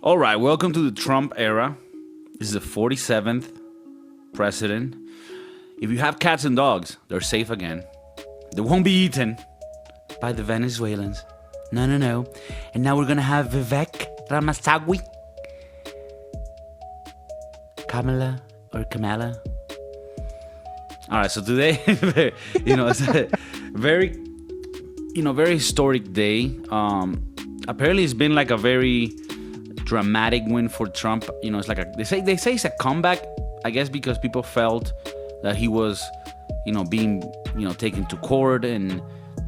All right, welcome to the Trump era. This is the 47th president. If you have cats and dogs, they're safe again. They won't be eaten by the Venezuelans. No, no, no. And now we're going to have Vivek Ramaswamy. Kamala or Kamala. All right, so today, it's a very, very historic day. Apparently, it's been like a very dramatic win for Trump. It's like they say it's a comeback, I guess, because people felt that he was, being, taken to court and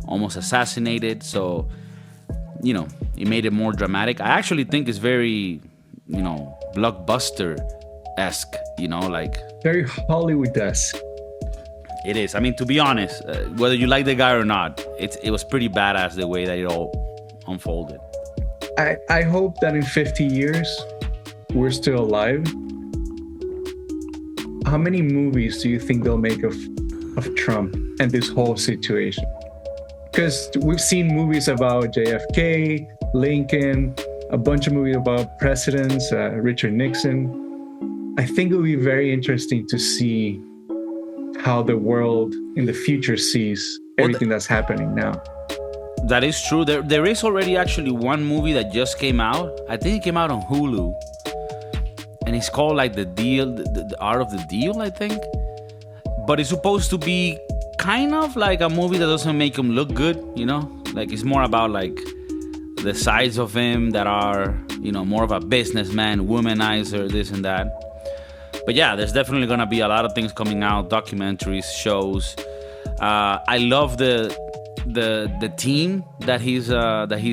almost assassinated. So, it made it more dramatic. I actually think it's very, blockbuster-esque, like... Very Hollywood-esque. It is. I mean, to be honest, whether you like the guy or not, it was pretty badass the way that it all unfolded. I hope that in 50 years, we're still alive. How many movies do you think they'll make of Trump and this whole situation? Because we've seen movies about JFK, Lincoln, a bunch of movies about presidents, Richard Nixon. I think it will be very interesting to see how the world in the future sees everything that's happening now. That is true. There is already actually one movie that just came out. I think it came out on Hulu. And it's called like The Deal, the Art of the Deal, I think. But it's supposed to be kind of like a movie that doesn't make him look good, Like it's more about like the sides of him that are, more of a businessman, womanizer, this and that. But yeah, there's definitely gonna be a lot of things coming out, documentaries, shows. I love the team that he's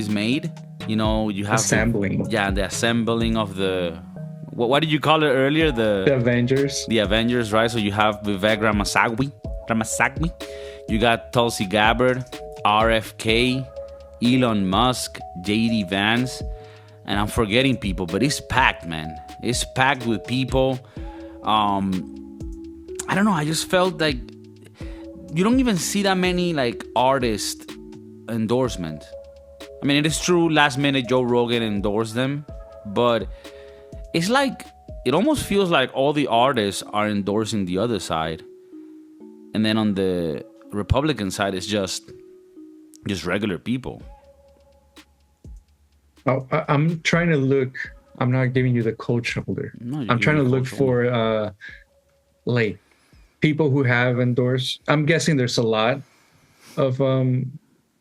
made. You have assembling. The assembling of the what did you call it earlier? The Avengers. The Avengers, right? So you have Vivek Ramaswamy. You got Tulsi Gabbard, RFK, Elon Musk, JD Vance, and I'm forgetting people, but it's packed, man. It's packed with people. I don't know. I just felt like you don't even see that many like artist endorsement. I mean, it is true. Last minute, Joe Rogan endorsed them, but it's like it almost feels like all the artists are endorsing the other side, and then on the Republican side, it's just regular people. Oh, I'm trying to look. I'm not giving you the cold shoulder. No, I'm trying to look for like people who have endorsed. I'm guessing there's a lot of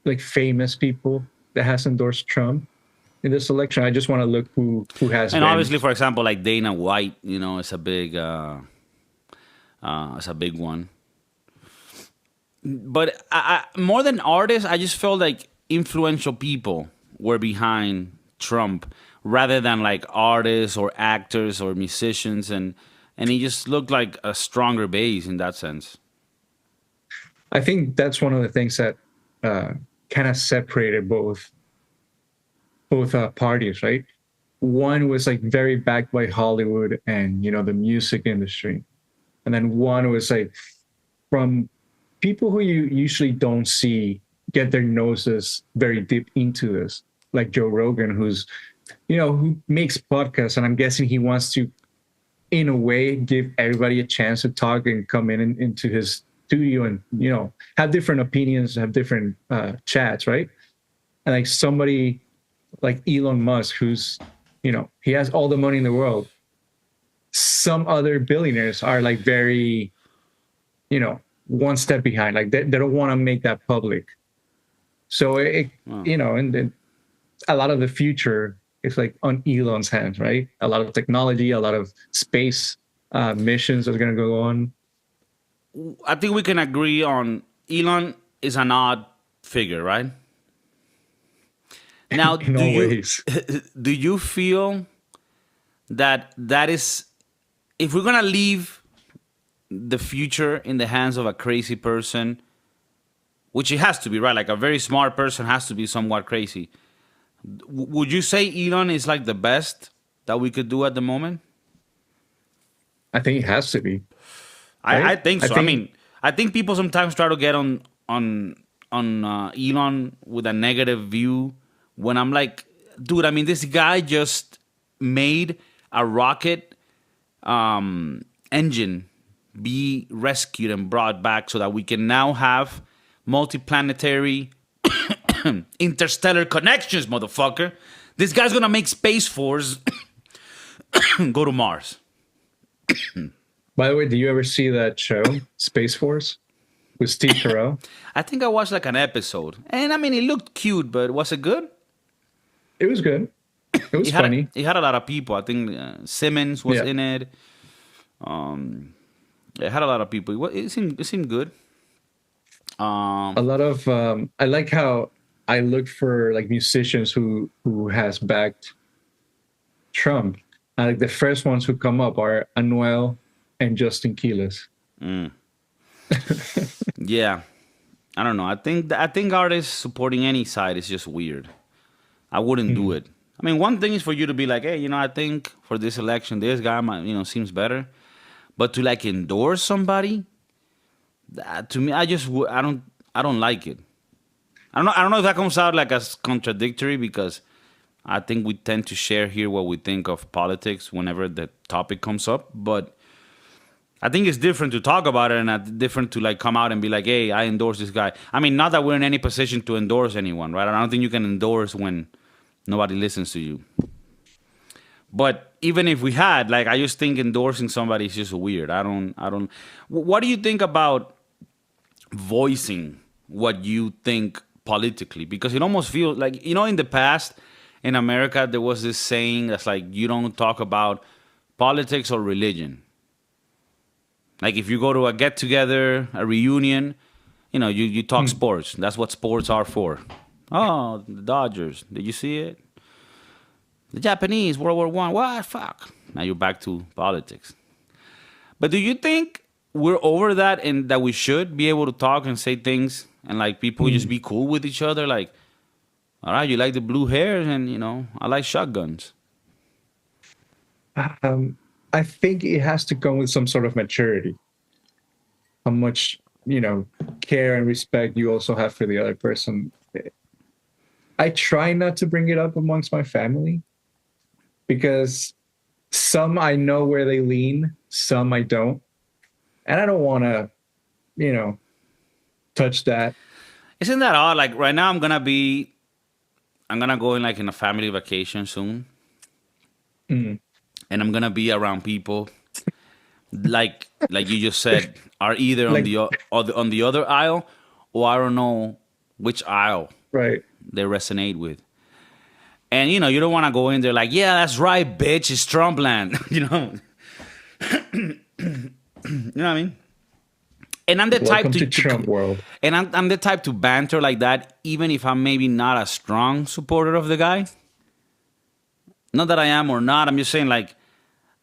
like famous people that has endorsed Trump in this election. I just want to look who has. And obviously, for example, like Dana White, it's a big one. But I more than artists, I just felt like influential people were behind Trump rather than like artists or actors or musicians, and he just looked like a stronger base in that sense. I think that's one of the things that kind of separated both parties, right? One was like very backed by Hollywood and the music industry, and then one was like from people who you usually don't see get their noses very deep into this, like Joe Rogan, who's who makes podcasts, and I'm guessing he wants to, in a way, give everybody a chance to talk and come into his studio and have different opinions, have different chats, right? And like somebody like Elon Musk, who's he has all the money in the world. Some other billionaires are like very one step behind, like they don't want to make that public. So and then a lot of the future is like on Elon's hands, right? A lot of technology, a lot of space missions are going to go on. I think we can agree on Elon is an odd figure, right? Now, do you feel that is, if we're going to leave the future in the hands of a crazy person, which it has to be, right? Like a very smart person has to be somewhat crazy. Would you say Elon is like the best that we could do at the moment? I think it has to be. Right? I think so. I think people sometimes try to get on Elon with a negative view when I'm like, dude, I mean, this guy just made a rocket engine be rescued and brought back so that we can now have multiplanetary interstellar connections, motherfucker. This guy's gonna make Space Force go to Mars. By the way, do you ever see that show, Space Force, with Steve Carell? I think I watched like an episode, and I mean, it looked cute, but was it good? It was good. It was funny. It had a lot of people. I think Simmons was in it. It had a lot of people. It seemed good. A lot of I like how I look for like musicians who has backed Trump. And like the first ones who come up are Anuel and Justin Quiles. Yeah, I don't know. I think artists supporting any side is just weird. I wouldn't do it. I mean, one thing is for you to be like, hey, I think for this election, this guy might, seems better. But to like endorse somebody, that, to me, I don't like it. I don't know if that comes out like as contradictory because I think we tend to share here what we think of politics whenever the topic comes up. But I think it's different to talk about it and different to like come out and be like, hey, I endorse this guy. I mean, not that we're in any position to endorse anyone, right? I don't think you can endorse when nobody listens to you. But even if we had, like, I just think endorsing somebody is just weird. I don't. What do you think about voicing what you think politically? Because it almost feels like, in the past in America, there was this saying that's like, you don't talk about politics or religion. Like if you go to a get together, a reunion, you talk sports. That's what sports are for. Oh, the Dodgers. Did you see it? The Japanese, World War I. What? Fuck. Now you're back to politics. But do you think we're over that and that we should be able to talk and say things and like people just be cool with each other? Like, all right, you like the blue hairs and, I like shotguns. I think it has to come with some sort of maturity. How much, care and respect you also have for the other person. I try not to bring it up amongst my family because some I know where they lean, some I don't. And I don't want to, touch that. Isn't that odd? Like right now I'm going to go in like in a family vacation soon. And I'm going to be around people like you just said are either on the other aisle or I don't know which aisle they resonate with. And, you don't want to go in there like, yeah, that's right, bitch. It's TrumpLand. You know what I mean? And I'm the Welcome type to Trump world. And I'm the type to banter like that, even if I'm maybe not a strong supporter of the guy. Not that I am or not. I'm just saying, like,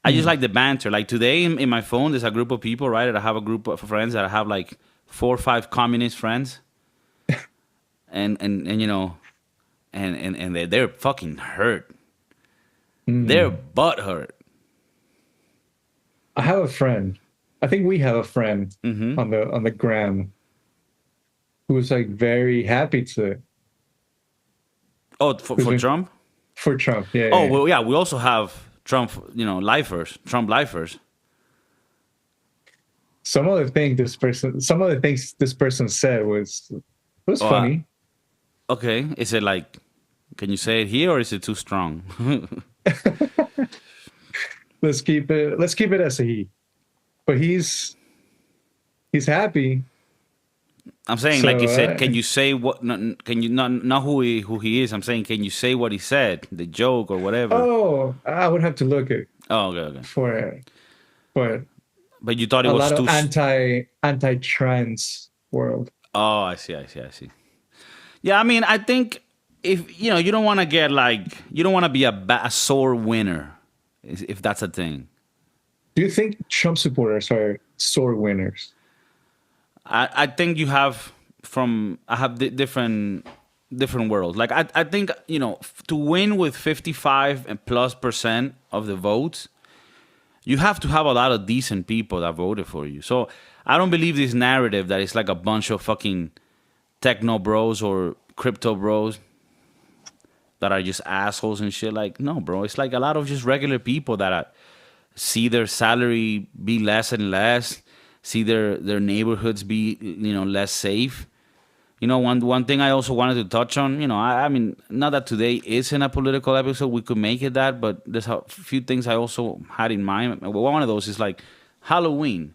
I just like the banter. Like today in my phone, there's a group of people, right? That I have a group of friends that I have like 4 or 5 communist friends. and they're fucking hurt. They're butt hurt. I have a friend. I think we have a friend on the gram who's like very happy to. Oh, for Trump? For Trump, yeah. Oh, well, yeah. We also have Trump, lifers, Trump lifers. Some of the things this person said was funny. Okay, is it like? Can you say it here, or is it too strong? Let's keep it as a he. But he's happy. I'm saying, like you said, can you say what? Can you not who he is? I'm saying, can you say what he said, the joke or whatever? Oh, I would have to look it. Oh, okay. But you thought it was a lot too of anti-trans world. Oh, I see. Yeah, I mean, I think if you don't want to get like you don't want to be a sore winner, if that's a thing. Do you think Trump supporters are sore winners? I think you have different worlds. Like I think to win with 55+% of the votes, you have to have a lot of decent people that voted for you. So I don't believe this narrative that it's like a bunch of fucking techno bros or crypto bros. that are just assholes and shit. Like, no, bro. It's like a lot of just regular people that see their salary be less and less, see their neighborhoods be less safe. One thing I also wanted to touch on. I mean, not that today isn't a political episode, we could make it that, but there's a few things I also had in mind. One of those is like Halloween.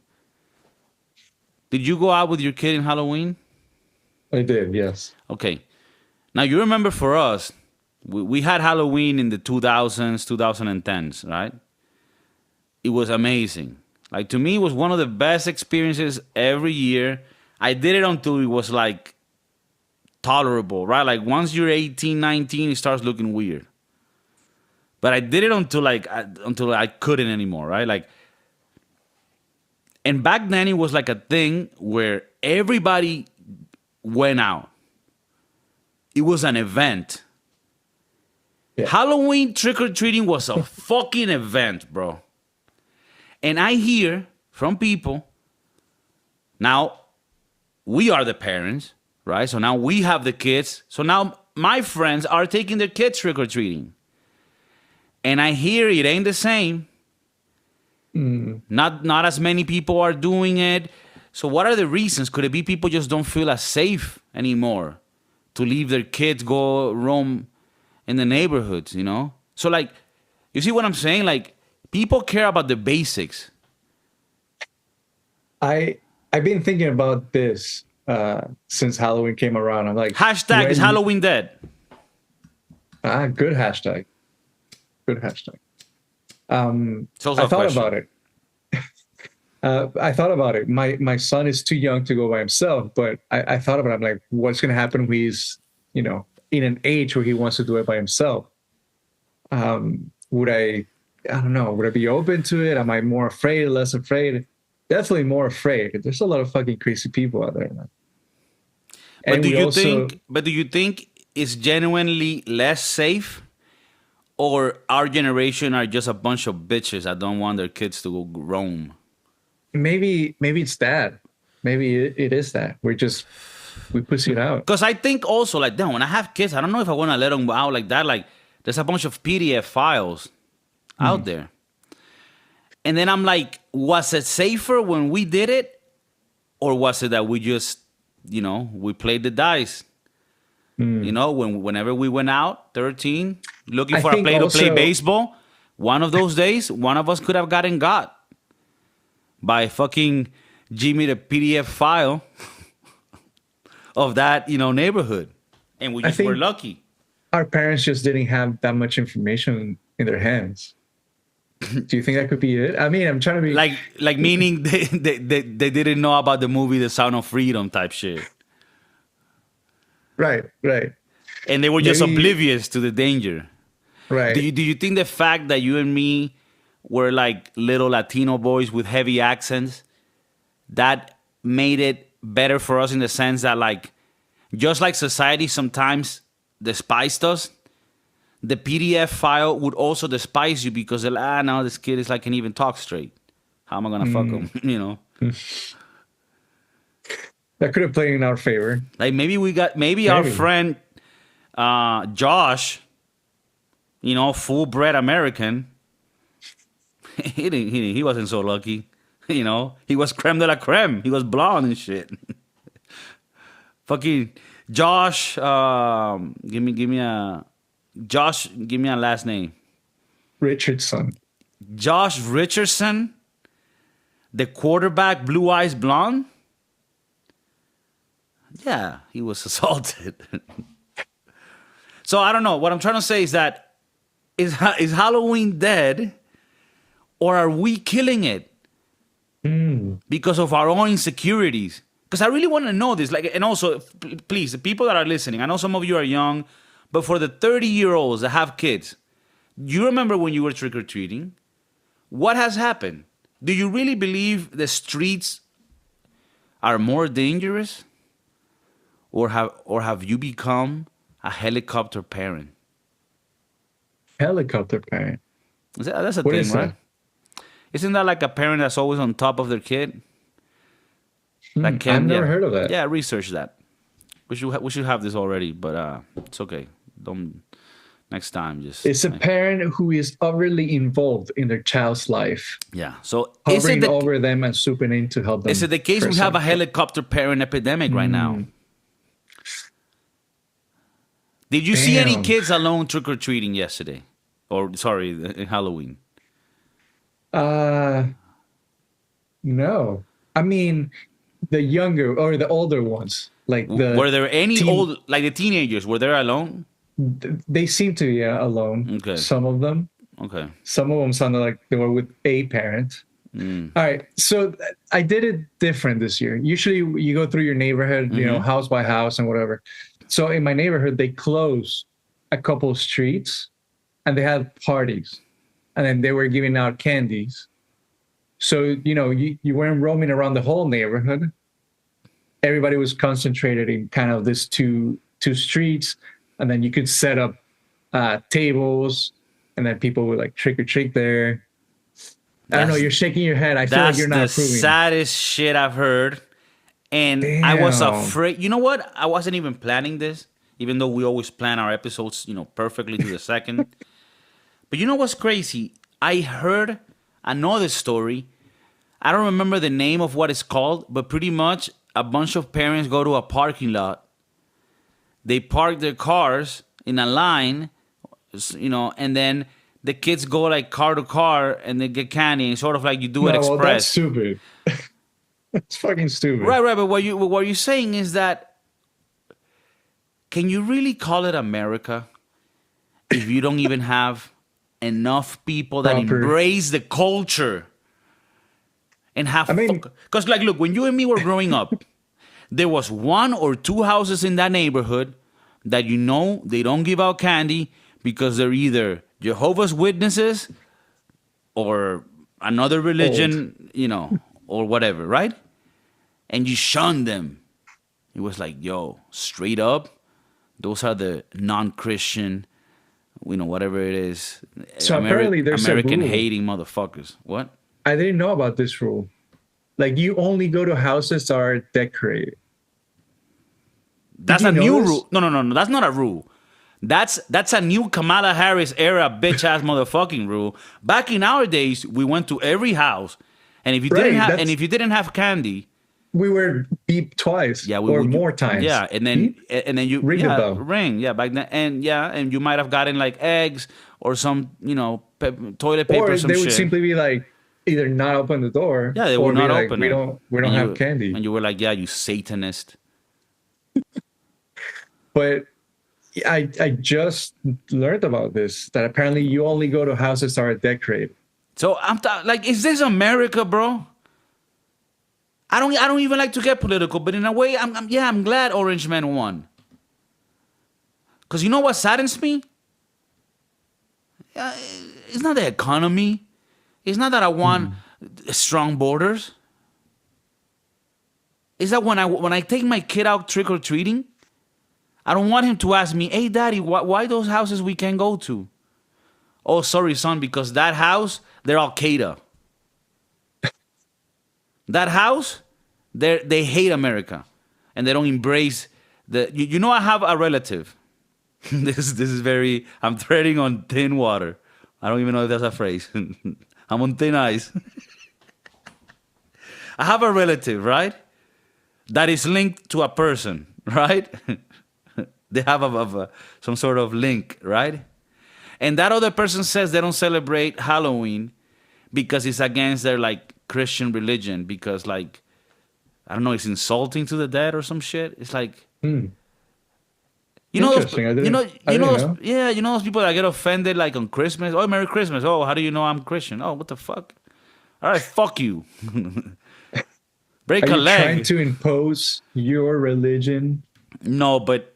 Did you go out with your kid in Halloween? I did, yes. Okay. Now you remember for us, we had Halloween in the 2000s, 2010s, right? It was amazing. Like, to me, it was one of the best experiences every year. I did it until it was like tolerable, right? Like, once you're 18, 19, it starts looking weird. But I did it until I couldn't anymore, right? Like, and back then it was like a thing where everybody went out. It was an event. Yeah. Halloween trick-or-treating was a fucking event, bro. And I hear from people, now we are the parents, right? So now we have the kids. So now my friends are taking their kids trick-or-treating. And I hear it ain't the same. Not as many people are doing it. So what are the reasons? Could it be people just don't feel as safe anymore to leave their kids go roam in the neighborhoods, So like, you see what I'm saying? Like, people care about the basics. I've been thinking about this since Halloween came around. I'm like, hashtag is Halloween dead. Good hashtag. Good hashtag. I thought about it. I thought about it. My son is too young to go by himself, but I thought about it. I'm like, what's going to happen when he's, in an age where he wants to do it by himself? Would I don't know. Would I be open to it? Am I more afraid, less afraid? Definitely more afraid. There's a lot of fucking crazy people out there, man. But do you think it's genuinely less safe? Or our generation are just a bunch of bitches that don't want their kids to go roam? Maybe it's that. Maybe it is that. We pussy it out. Because I think also, like, damn, when I have kids, I don't know if I want to let them out like that. Like, there's a bunch of PDF files out there. And then I'm like, was it safer when we did it? Or was it that we just, we played the dice? Whenever we went out, 13, looking for a play to play baseball, one of those days, one of us could have gotten got by fucking Jimmy the PDF file of that, neighborhood. And we just were lucky. Our parents just didn't have that much information in their hands. Do you think that could be it? I mean, I'm trying to be... Like meaning they didn't know about the movie The Sound of Freedom type shit. Right. And they were just oblivious to the danger. Right. Do you think the fact that you and me were like little Latino boys with heavy accents, that made it better for us in the sense that, like, just like society sometimes despised us, the PDF file would also despise you because now this kid is like can't even talk straight. How am I gonna fuck him? That could have played in our favor. Like maybe our friend Josh, full-bred American. He wasn't so lucky. He was creme de la creme. He was blonde and shit. Fucking Josh, give me a last name. Richardson. Josh Richardson, the quarterback, blue eyes, blonde. Yeah, he was assaulted. So I don't know. What I'm trying to say is that is Halloween dead, or are we killing it because of our own insecurities? Because I really want to know this. Like, and also, please, the people that are listening, I know some of you are young, but for the 30-year-olds that have kids, you remember when you were trick-or-treating? What has happened? Do you really believe the streets are more dangerous? Or have you become a helicopter parent? Helicopter parent? That's a what thing, is right? That? Isn't that like a parent that's always on top of their kid? I've never heard of that. Yeah, research that. We should have this already, but it's okay. Next time, just It's a parent who is overly involved in their child's life, yeah. So hovering over them and swooping in to help them. is it the case we have a helicopter parent epidemic right now? Did you see any kids alone trick or treating yesterday, or sorry, Halloween? No. I mean, the younger or the older ones, like were there any old, like the teenagers? Were they alone? They seem to be alone. Okay. Some of them. Okay. Some of them sounded like they were with a parent. All right. So I did it different this year. Usually you go through your neighborhood, you know, house by house and whatever. So in my neighborhood, they closed a couple of streets and they had parties. And then they were giving out candies. So, you know, you weren't roaming around the whole neighborhood. Everybody was concentrated in kind of this two streets. And then you could set up tables, and then people would like trick or treat there. I don't know. You're shaking your head. I feel like you're not approving. That's the saddest shit I've heard. And Damn. I was afraid. You know what? I wasn't even planning this, even though we always plan our episodes, you know, perfectly to the second. But you know what's crazy? I heard another story. I don't remember the name of what it's called, but pretty much a bunch of parents go to a parking lot. They park their cars in a line, you know, and then the kids go like car to car and they get candy, and sort of like you do at Express. Well, that's stupid. That's fucking stupid. Right. But what you're saying is that, can you really call it America if you don't even have enough people that embrace the culture and have? Because like, look, when you and me were growing up, there was 1 or 2 houses in that neighborhood that, you know, they don't give out candy because they're either Jehovah's Witnesses or another religion, you know, or whatever, right? And you shun them. It was like, yo, straight up, those are the non-Christian, you know, whatever it is. So apparently there's American hating motherfuckers. What? I didn't know about this rule. Like, you only go to houses that are decorated. That's a new rule. No. That's not a rule. That's a new Kamala Harris era bitch ass motherfucking rule. Back in our days, we went to every house, and if you didn't have candy, we were beeped twice, more times. Yeah, and then you ring the bell. Ring, back then, and you might have gotten like eggs or some, you know, toilet paper. Or some they would shit. simply be like, either not open the door. Yeah, they would not open it. We don't have candy. And you were like, yeah, you Satanist. But I just learned about this, that apparently you only go to houses that are decorated. So I'm like, is this America, bro? I don't even like to get political, but in a way, I'm glad Orange Man won. Because you know what saddens me? It's not the economy. It's not that I want strong borders. It's that when I take my kid out trick or treating, I don't want him to ask me, "Hey, Daddy, why those houses we can't go to?" Oh, sorry, son, because that house, they're Al Qaeda. That house, they hate America, and they don't embrace the. You know, I have a relative. This is very. I'm treading on thin water. I don't even know if that's a phrase. I'm on thin ice. I have a relative, right, that is linked to a person, right? They have some sort of link, right? And that other person says they don't celebrate Halloween because it's against their like Christian religion, because like, I don't know, it's insulting to the dead or some shit. It's like, you know, those people that get offended like on Christmas. Oh, Merry Christmas. Oh, how do you know I'm Christian? Oh, what the fuck? All right, fuck you. Break a leg. Are you trying to impose your religion? No, but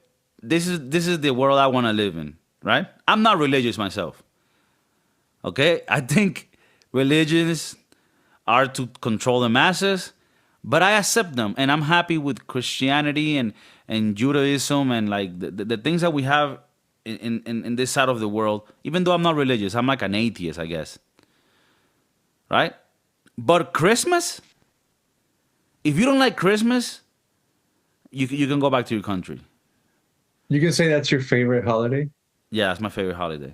this is the world I want to live in, right? I'm not religious myself. Okay? I think religions are to control the masses, but I accept them, and I'm happy with Christianity and Judaism and like the things that we have in this side of the world. Even though I'm not religious, I'm like an atheist, I guess. Right? But Christmas, if you don't like Christmas, you can go back to your country. You can say that's your favorite holiday? Yeah, it's my favorite holiday.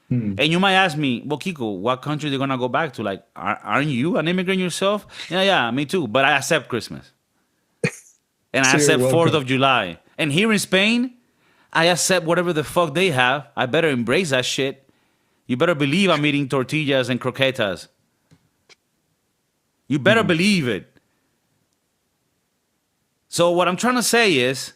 Hmm. And you might ask me, well, Kiko, what country they gonna go back to? Like, aren't you an immigrant yourself? Yeah, yeah, me too. But I accept Christmas and I So you're accept Fourth welcome. of July. And here in Spain, I accept whatever the fuck they have. I better embrace that shit. You better believe I'm eating tortillas and croquetas. You better Hmm. believe it. So what I'm trying to say is,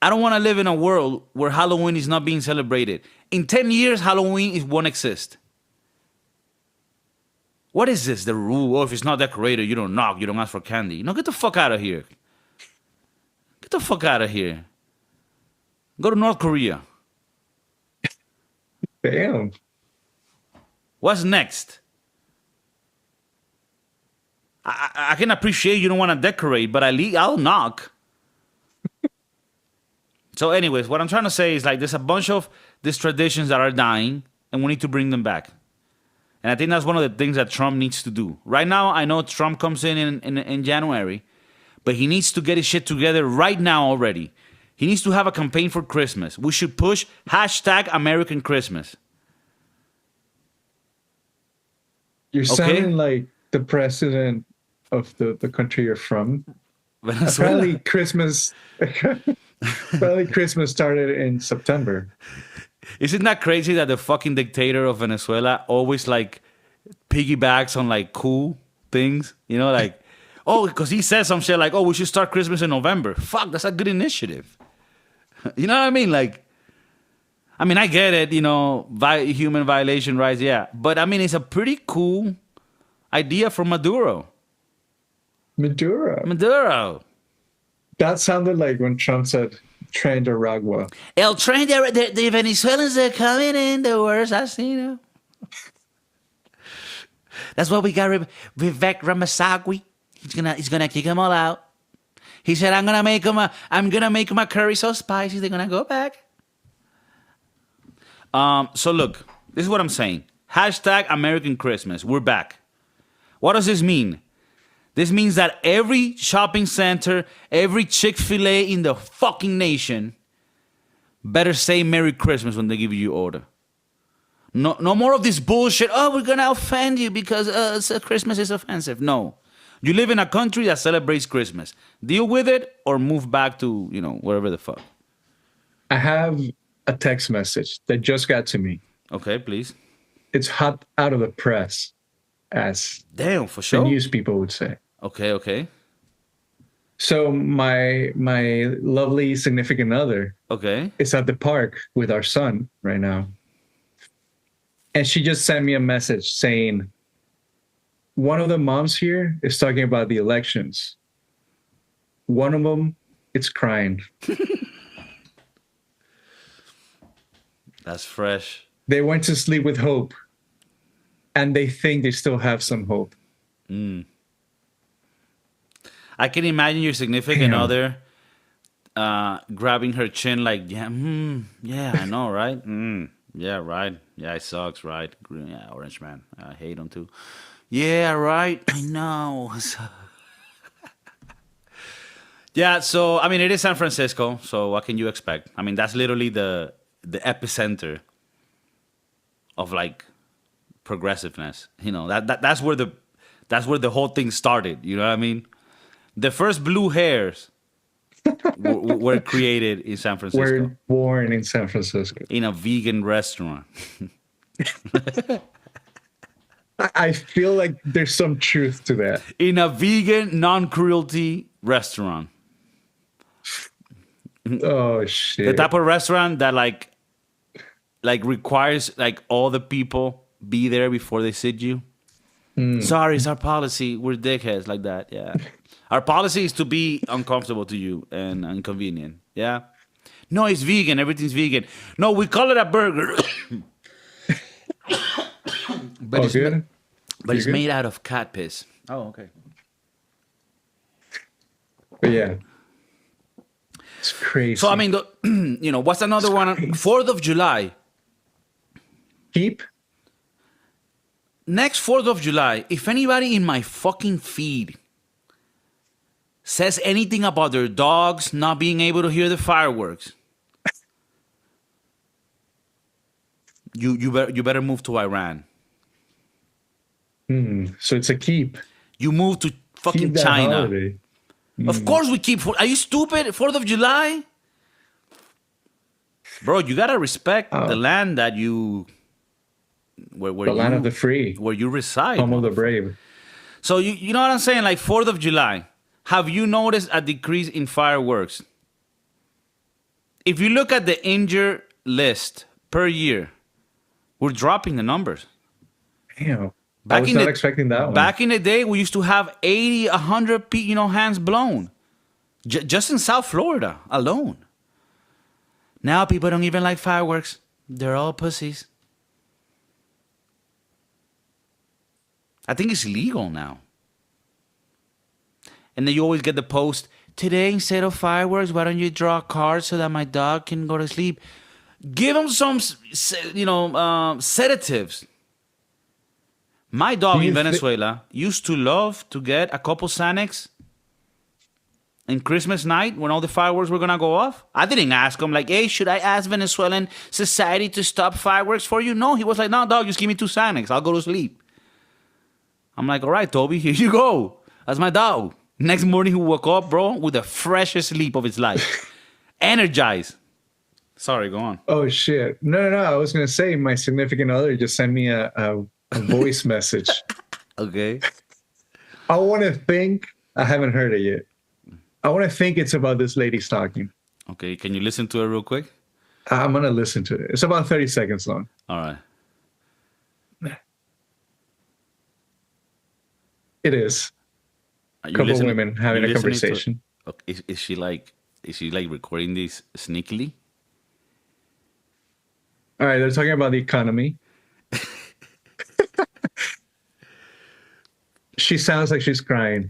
I don't want to live in a world where Halloween is not being celebrated. In 10 years, Halloween won't exist. What is this? The rule? Oh, if it's not decorated, you don't knock, you don't ask for candy. No, get the fuck out of here. Get the fuck out of here. Go to North Korea. Damn. What's next? I can appreciate you don't want to decorate, but at least I'll knock. So, anyways, what I'm trying to say is like there's a bunch of these traditions that are dying, and we need to bring them back. And I think that's one of the things that Trump needs to do. Right now, I know Trump comes in January, but he needs to get his shit together right now already. He needs to have a campaign for Christmas. We should push hashtag American Christmas. You're Okay? sounding like the president of the country you're from. Venezuela. Apparently Christmas apparently Christmas started in September. Isn't that crazy that the fucking dictator of Venezuela always like piggybacks on like cool things? You know, like, oh, because he says some shit like, oh, we should start Christmas in November. Fuck, that's a good initiative. You know what I mean? Like, I mean, I get it, you know, human violation rights, yeah. But I mean, it's a pretty cool idea from Maduro. Maduro. Maduro. That sounded like when Trump said Tren de Aragua. El tren de Venezuelans are coming in, the worst I've seen them. That's what we got Vivek Ramaswamy. He's gonna kick them all out. He said, I'm gonna make my curry so spicy they're gonna go back. So look, this is what I'm saying. Hashtag American Christmas. We're back. What does this mean? This means that every shopping center, every Chick-fil-A in the fucking nation better say Merry Christmas when they give you your order. No more of this bullshit. Oh, we're gonna offend you because Christmas is offensive. No. You live in a country that celebrates Christmas. Deal with it or move back to, you know, wherever the fuck. I have a text message that just got to me. Okay, please. It's hot out of the press, as Damn, for the sure. news people would say. Okay. So my lovely significant other Okay. is at the park with our son right now. And she just sent me a message saying, one of the moms here is talking about the elections. One of them, it's crying. That's fresh. They went to sleep with hope. And they think they still have some hope. I can imagine your significant Damn. other grabbing her chin like, yeah, I know, right? Yeah, right. Yeah, it sucks, right? Yeah, Orange Man. I hate him too. Yeah, right. I know. Yeah, so, I mean, it is San Francisco, so what can you expect? I mean, that's literally the epicenter of, like, progressiveness. You know, that's where the whole thing started. You know what I mean? The first blue hairs were created in San Francisco. We're born in San Francisco. In a vegan restaurant. I feel like there's some truth to that. In a vegan, non-cruelty restaurant. Oh The shit. type of restaurant that like requires like all the people be there before they sit you. Sorry, it's our policy. We're dickheads like that. Yeah. Our policy is to be uncomfortable to you and inconvenient. Yeah. No, it's vegan. Everything's vegan. No, we call it a burger. But Oh, it's, good? but it's You're good? made out of cat piss. Oh, okay. But yeah. It's crazy. So I mean, you know, what's another one? crazy. 4th of July. Keep Next 4th of July, if anybody in my fucking feed says anything about their dogs not being able to hear the fireworks, you better move to Iran. So it's a keep. You move to fucking Keep that China. holiday. Of course we keep. Are you stupid? 4th of July, bro. You gotta respect the land that you where The land you, of the free. where you reside. Home of the motherfucker. brave. So you know what I'm saying? Like 4th of July. Have you noticed a decrease in fireworks? If you look at the injured list per year, we're dropping the numbers. Damn. I was not expecting that one. Back in the day, we used to have 80, 100 hands blown. Just in South Florida alone. Now people don't even like fireworks. They're all pussies. I think it's illegal now. And then you always get the post, today instead of fireworks, why don't you draw cards so that my dog can go to sleep? Give him some, sedatives. My dog in Venezuela used to love to get a couple Xanax in Christmas night when all the fireworks were going to go off. I didn't ask him, like, hey, should I ask Venezuelan society to stop fireworks for you? No, he was like, no, dog, just give me 2 Xanax. I'll go to sleep. I'm like, all right, Toby, here you go. That's my dog. Next morning, he woke up, bro, with the freshest sleep of his life. Energized. Sorry, go on. Oh, shit. No. I was going to say my significant other just sent me a voice message. Okay. I want to think, I haven't heard it yet. I want to think it's about this lady stalking. Okay, can you listen to it real quick? I'm going to listen to it. It's about 30 seconds long. All right. It is. A couple of women having a conversation. Okay. Is she like recording this sneakily? All right, they're talking about the economy. She sounds like she's crying.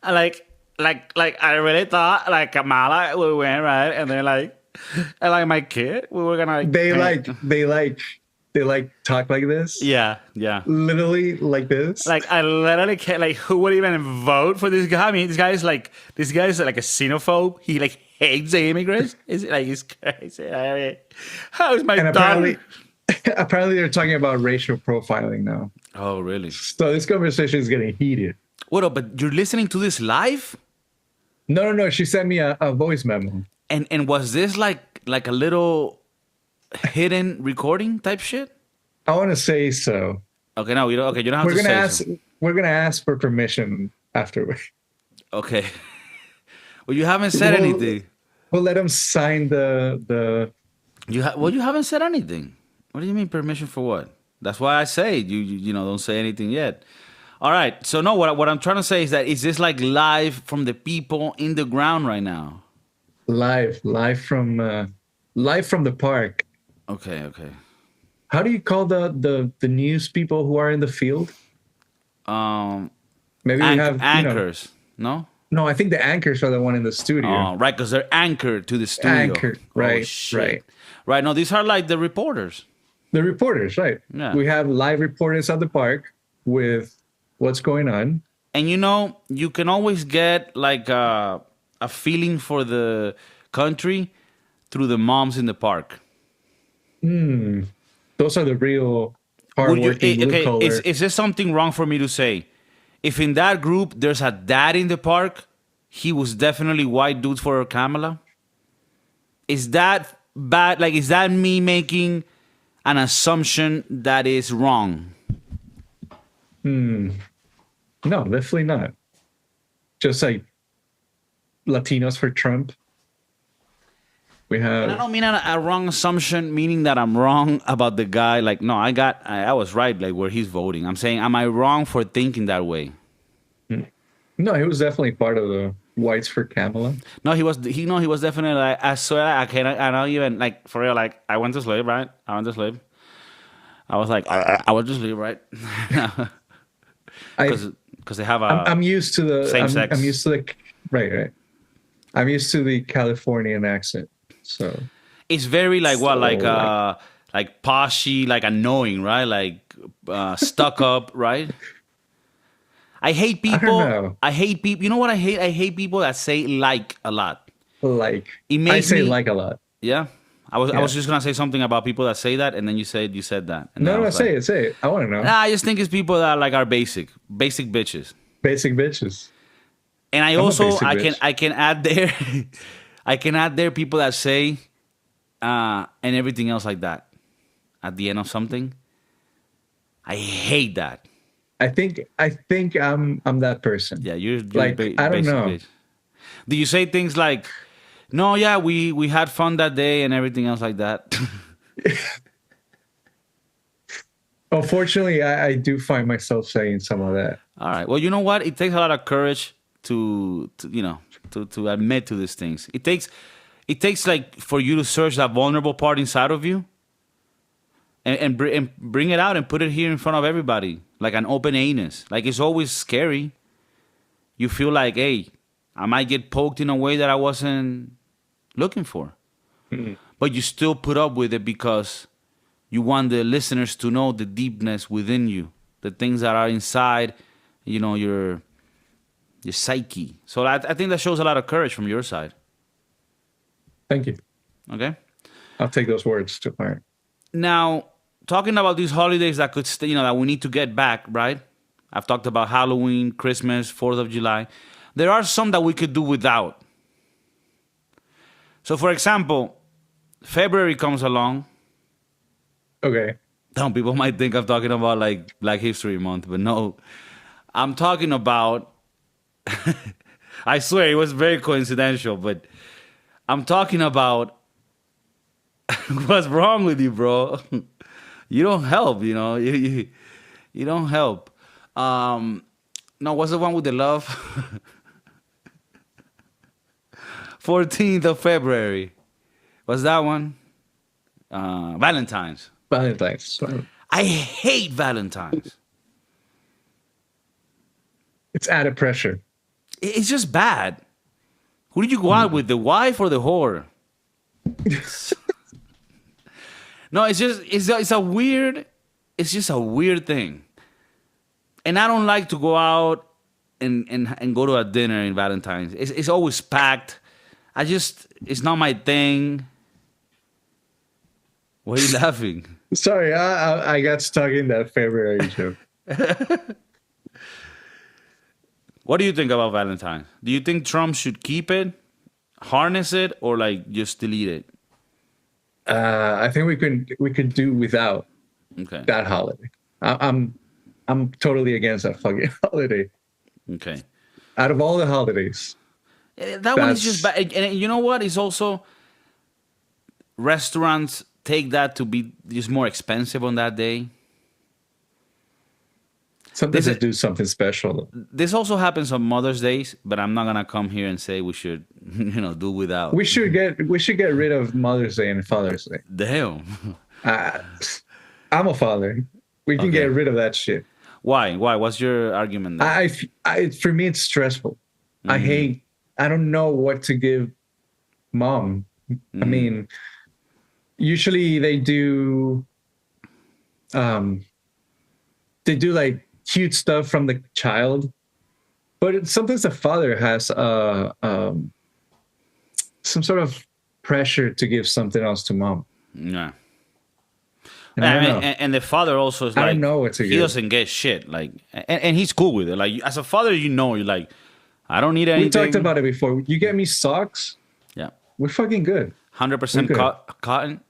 I really thought like Kamala we went right, and then like my kid we were gonna they talk like this. Yeah. Literally like this. Like I literally can't. Like who would even vote for this guy? I mean, this guy is like a xenophobe. He like hates the immigrants. He's crazy. I mean, how's my daughter? Apparently, they're talking about racial profiling now. Oh, really? So this conversation is getting heated. What? But you're listening to this live? No. She sent me a voice memo. And was this like a little hidden recording type shit? I want to say so. Okay, no, you don't. Okay, you don't have to say so. We're gonna ask for permission afterward. Okay. Well, you haven't said anything. We'll let them sign the. You haven't said anything. What do you mean permission for what? That's why I say you don't say anything yet. All right. So no, what I'm trying to say is this like live from the people in the ground right now? Live from the park. Okay. How do you call the news people who are in the field? Maybe we have anchors. No, I think the anchors are the one in the studio. Oh, right, because they're anchored to the studio. Anchored, right, right. No, these are like the reporters. The reporters, right? Yeah. We have live reporters at the park with what's going on. And you can always get like a feeling for the country through the moms in the park. Those are the real hardworking blue collar. Is there something wrong for me to say? If in that group there's a dad in the park, he was definitely white dudes for Kamala. Is that bad? Like, is that me making an assumption that is wrong? No, definitely not. Just like Latinos for Trump. We have. And I don't mean a wrong assumption, meaning that I'm wrong about the guy. Like, no, I was right, like where he's voting. I'm saying, am I wrong for thinking that way? No, he was definitely part of the whites for Kamala. No, he was definitely like, I swear I don't even, like, for real, like, I went to sleep, right? I was like, I went to sleep, right? Because they have a. I'm used to the same sex. I'm used to the right. I'm used to the Californian accent, so it's very like what, like poshy, like annoying, right? Like stuck up, right? I hate people. I don't know. I hate people. You know what I hate? I hate people that say like a lot. Like It makes I say me, like a lot. Yeah. I Yeah. was just gonna say something about people that say that, and then you said that, and then No, I no, was like, say it. I want to know. nah, I just think it's people that like are basic bitches. Basic bitches. And I I'm a also basic bitch. I can add there I can add there people that say and everything else like that at the end of something. I hate that. I think I'm that person. Yeah, you're Like, I don't basic know. bitch. Do you say things like, "No, yeah, we had fun that day" and everything else like that? Unfortunately, I do find myself saying some of that. All right. Well, you know what? It takes a lot of courage to to admit to these things. It takes like for you to search that vulnerable part inside of you and bring it out and put it here in front of everybody like an open anus. Like it's always scary. You feel like, hey, I might get poked in a way that I wasn't looking for, but you still put up with it because you want the listeners to know the deepness within you, the things that are inside, your psyche. So I think that shows a lot of courage from your side. Thank you. Okay. I'll take those words to heart. Now, talking about these holidays that could stay, that we need to get back, right? I've talked about Halloween, Christmas, 4th of July. There are some that we could do without. So, for example, February comes along. Okay. Some people might think I'm talking about like Black History Month, but no. I'm talking about, I swear it was very coincidental, but I'm talking about what's wrong with you, bro? You don't help, you don't help. No, what's the one with the love? 14th of February. What's that one? Valentine's. Valentine's. I hate Valentine's. It's added pressure. It's just bad. Who did you go out with, the wife or the whore? No, it's just a weird thing. And I don't like to go out and go to a dinner in Valentine's. It's always packed. It's not my thing. Why are you laughing? Sorry, I got stuck in that February joke. What do you think about Valentine's? Do you think Trump should keep it, harness it, or like just delete it? I think we could do without Okay. that holiday. I'm totally against that fucking holiday. Okay. Out of all the holidays, That one is just bad. And you know what? It's also restaurants take that to be just more expensive on that day. sometimes they do something special. This also happens on Mother's Days, but I'm not gonna come here and say we should, do without. We should get rid of Mother's Day and Father's Day. Damn. I'm a father. We can Okay. get rid of that shit. Why? What's your argument there? For me, it's stressful. I don't know what to give mom. I mean, usually they do like cute stuff from the child, but sometimes the father has some sort of pressure to give something else to mom. Yeah. And I don't know. And the father also is I like, don't know what to he give. doesn't get shit. Like, and he's cool with it. Like, as a father, you're like, I don't need anything. We talked about it before. You get me socks, Yeah. we're fucking good. 100% We're good. cotton.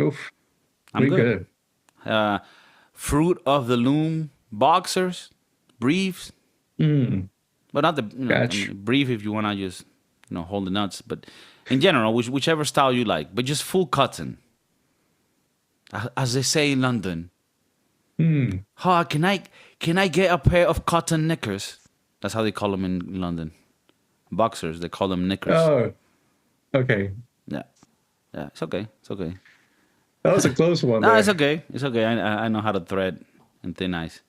Oof. I'm We're good. Fruit of the loom boxers, briefs. But not the Gotcha. brief if you want to just hold the nuts. But in general, whichever style you like. But just full cotton. As they say in London. Oh, can I get a pair of cotton knickers? That's how they call them in London. Boxers, they call them knickers. Oh, okay. Yeah, it's okay. It's okay. That was a close one. No, there. it's okay. It's okay. I know how to thread and thin ice.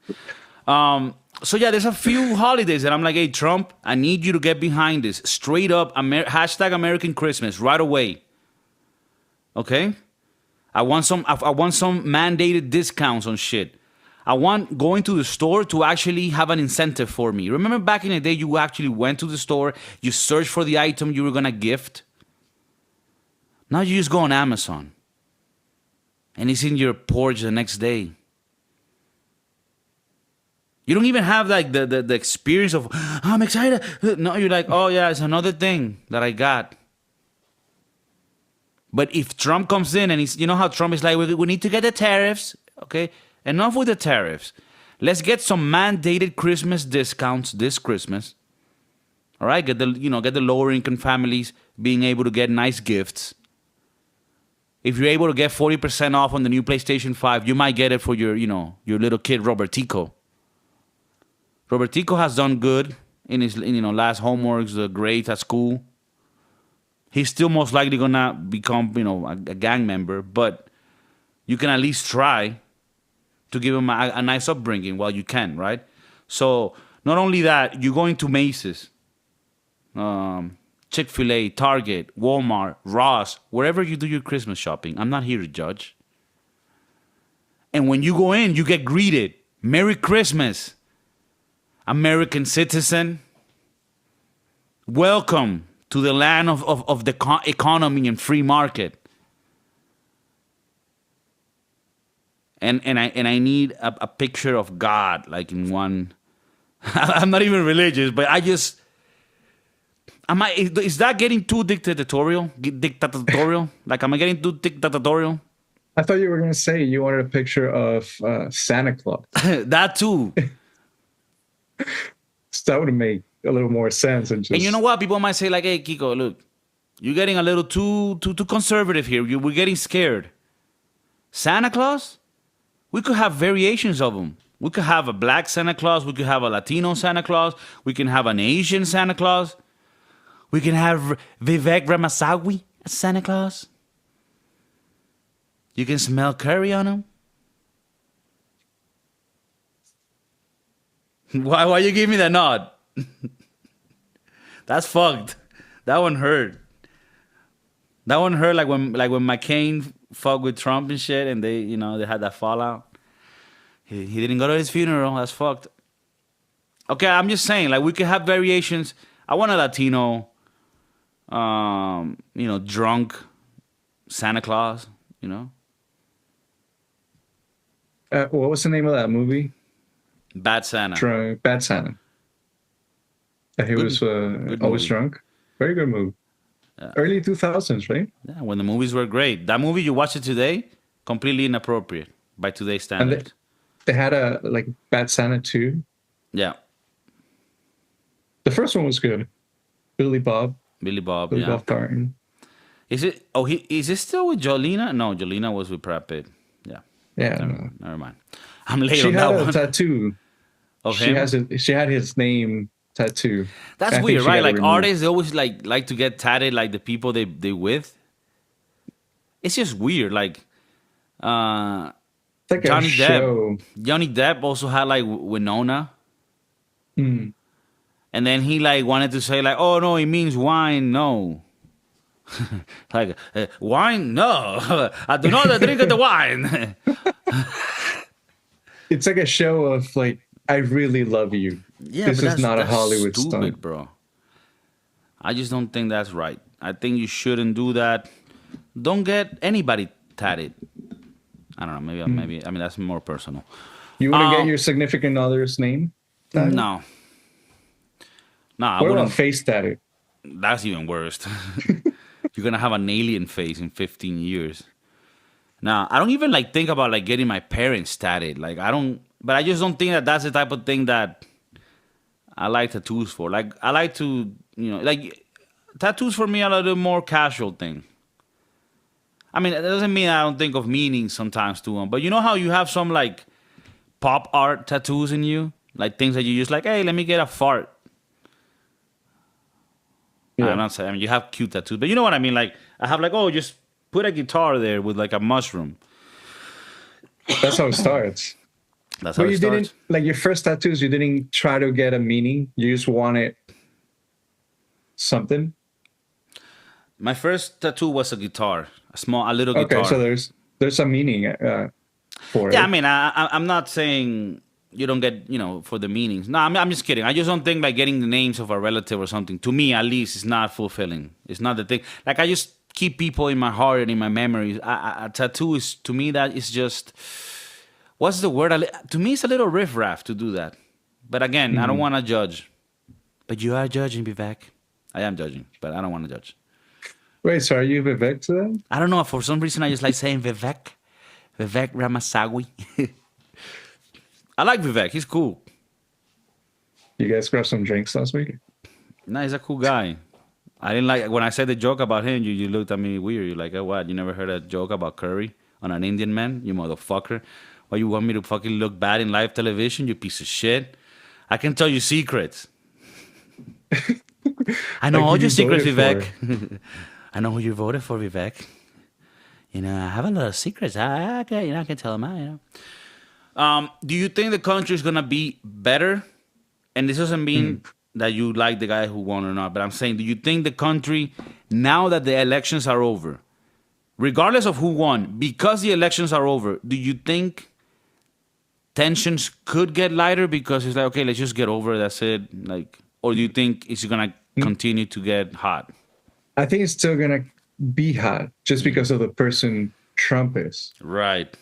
So yeah, there's a few holidays that I'm like, hey, Trump, I need you to get behind this. Straight up, hashtag American Christmas right away. Okay? I want some mandated discounts on shit. I want going to the store to actually have an incentive for me. Remember back in the day, you actually went to the store, you searched for the item you were gonna gift. Now you just go on Amazon, and it's in your porch the next day. You don't even have like the experience of, I'm excited. No, you're like, oh yeah, it's another thing that I got. But if Trump comes in and he's, you know how Trump is like, we need to get the tariffs, okay? Enough with the tariffs. Let's get some mandated Christmas discounts this Christmas. All right, get the lower income families being able to get nice gifts. If you're able to get 40% off on the new PlayStation 5, you might get it for your little kid Robertico. Robertico has done good in his last homeworks, grades at school. He's still most likely gonna become a gang member, but you can at least try to give him a nice upbringing while you can, right? So not only that, you're going to Macy's, Chick-fil-A, Target, Walmart, Ross, wherever you do your Christmas shopping. I'm not here to judge. And when you go in, you get greeted. Merry Christmas, American citizen. Welcome to the land of the economy and free market. And I need a picture of God, like in one. I'm not even religious, but is that getting too dictatorial? Like, am I getting too dictatorial? I thought you were going to say you wanted a picture of Santa Claus. That too. So that would make a little more sense. And you know what? People might say like, hey, Kiko, look, you're getting a little too conservative here. We're getting scared. Santa Claus? We could have variations of them. We could have a black Santa Claus. We could have a Latino Santa Claus. We can have an Asian Santa Claus. We can have Vivek Ramaswamy as Santa Claus. You can smell curry on him. Why you give me that nod? That's fucked. That one hurt. That one hurt like when McCain fucked with Trump and shit, and they had that fallout. He didn't go to his funeral. That's fucked. Okay, I'm just saying, like, we could have variations. I want a Latino, drunk Santa Claus. What was the name of that movie? Bad Santa. Bad Santa. He was always drunk. Very good movie. Early 2000s, right? Yeah, when the movies were great. That movie, you watch it today, completely inappropriate by today's standards. And they had a Bad Santa 2. Yeah. The first one was good. Billy Bob Thornton. Is it? Oh, is it still with Jolena? No, Jolena was with Brad Pitt. Yeah. Yeah. Never mind. I'm late on that one. She had a tattoo. Of him? She had his name tattoo. That's weird, right? Like artists, they always like to get tatted like the people they with. It's just weird. Like, like Johnny Depp. Johnny Depp also had like Winona. Mm. And then he like wanted to say like, oh no, it means wine, no. Like, wine, no. I do not drink the wine. It's like a show of like, I really love you. Yeah, this is not a Hollywood stupid, stunt, bro. I just don't think that's right. I think you shouldn't do that. Don't get anybody tatted. I don't know. Maybe. I mean, that's more personal. You want to get your significant other's name tatted? No. What about face tattoo? That's even worse. You're gonna have an alien face in 15 years. Now, I don't even like think about like getting my parents tatted. Like but I just don't think that that's the type of thing that I like tattoos for. Like I like to, like tattoos for me are a little more casual thing. I mean, it doesn't mean I don't think of meaning sometimes to them. But you know how you have some like pop art tattoos in you? Like things that you just like, hey, let me get a fart. Yeah. I'm not saying, I mean, you have cute tattoos, but you know what I mean? Like, I have like, oh, just put a guitar there with like a mushroom. That's how it starts. That's how it starts. Didn't, like your first tattoos, you didn't try to get a meaning. You just wanted something. My first tattoo was a guitar, a little guitar. Okay, so there's a meaning for it. Yeah, I mean, I'm not saying you don't get, for the meanings. No, I'm just kidding. I just don't think like getting the names of a relative or something, to me at least, is not fulfilling. It's not the thing. Like I just keep people in my heart and in my memories. A tattoo is, to me, that is just, what's the word? To me, it's a little riffraff to do that. But again, I don't want to judge. But you are judging, Vivek. I am judging, but I don't want to judge. Wait, so are you Vivek to them? I don't know. For some reason, I just like saying Vivek. Vivek Ramaswamy. I like Vivek. He's cool. You guys grabbed some drinks last week? Nah, he's a cool guy. I didn't like when I said the joke about him. You looked at me weird. You're like, oh, what? You never heard a joke about curry on an Indian man? You motherfucker. Why you want me to fucking look bad in live television? You piece of shit. I can tell you secrets. I know Like all who your you secrets, voted Vivek. I know who you voted for, Vivek. You know, I have a lot of secrets. I can tell them out. Do you think the country is gonna be better? And this doesn't mean that you like the guy who won or not, but I'm saying, do you think the country, now that the elections are over, regardless of who won, because the elections are over, do you think tensions could get lighter because it's like, okay, let's just get over it, that's it? Like, or do you think it's gonna continue to get hot? I think it's still gonna be hot just because of the person Trump is. Right.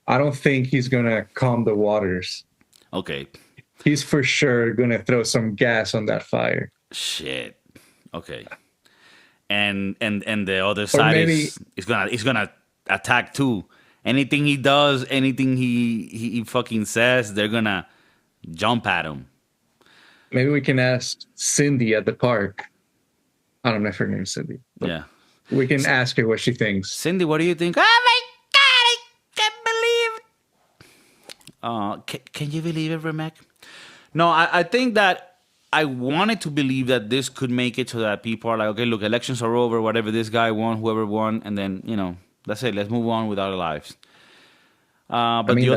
I don't think he's gonna calm the waters. Okay. He's for sure gonna throw some gas on that fire. Shit. Okay. And the other side is gonna attack too. Anything he does, anything he fucking says, they're gonna jump at him. Maybe we can ask Cindy at the park. I don't know if her name's Cindy. Yeah. We can ask her what she thinks. Cindy, what do you think? Oh my God, I can't believe it. Can you believe it, Remek? No, I think that I wanted to believe that this could make it so that people are like, okay, look, elections are over, whatever, this guy won, whoever won, and then, that's it. Let's move on with our lives. But the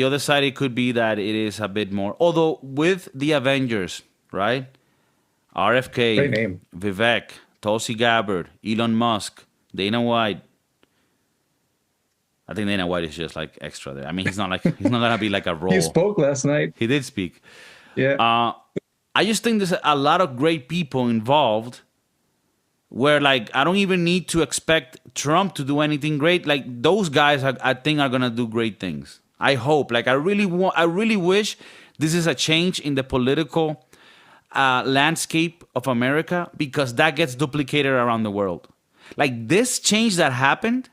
other side, it could be that it is a bit more. Although with the Avengers, right? RFK, Great name. Vivek, Tulsi Gabbard, Elon Musk, Dana White. I think Dana White is just like extra there. I mean, he's not gonna be like a role. He spoke last night. He did speak. Yeah. I just think there's a lot of great people involved where, like, I don't even need to expect Trump to do anything great. Like, those guys I think are gonna do great things. I hope. Like, I really wish this is a change in the political landscape of America, because that gets duplicated around the world. Like, this change that happened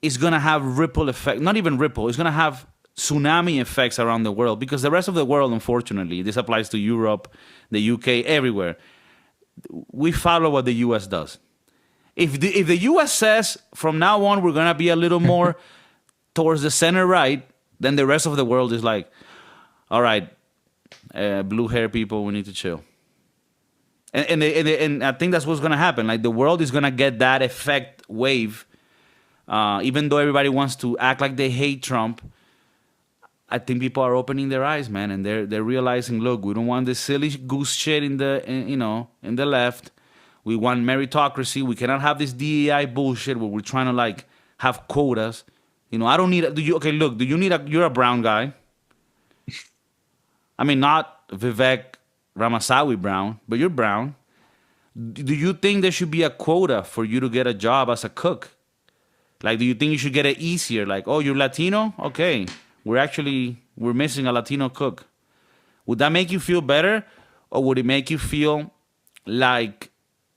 is going to have ripple effect, not even ripple, it's going to have tsunami effects around the world, because the rest of the world, unfortunately, this applies to Europe, the UK, everywhere, we follow what the US does. If the US says from now on we're going to be a little more towards the center right, then the rest of the world is like, all right, blue hair people, we need to chill. And I think that's what's going to happen. Like, the world is going to get that effect wave. Even though everybody wants to act like they hate Trump, I think people are opening their eyes, man, and they're realizing, look, we don't want this silly goose shit in the left. We want meritocracy. We cannot have this DEI bullshit where we're trying to like have quotas. I don't need. You're a brown guy. I mean, not Vivek Ramaswamy brown, but you're brown. Do you think there should be a quota for you to get a job as a cook? Like, do you think you should get it easier? Like, oh, you're Latino? Okay. We're missing a Latino cook. Would that make you feel better? Or would it make you feel like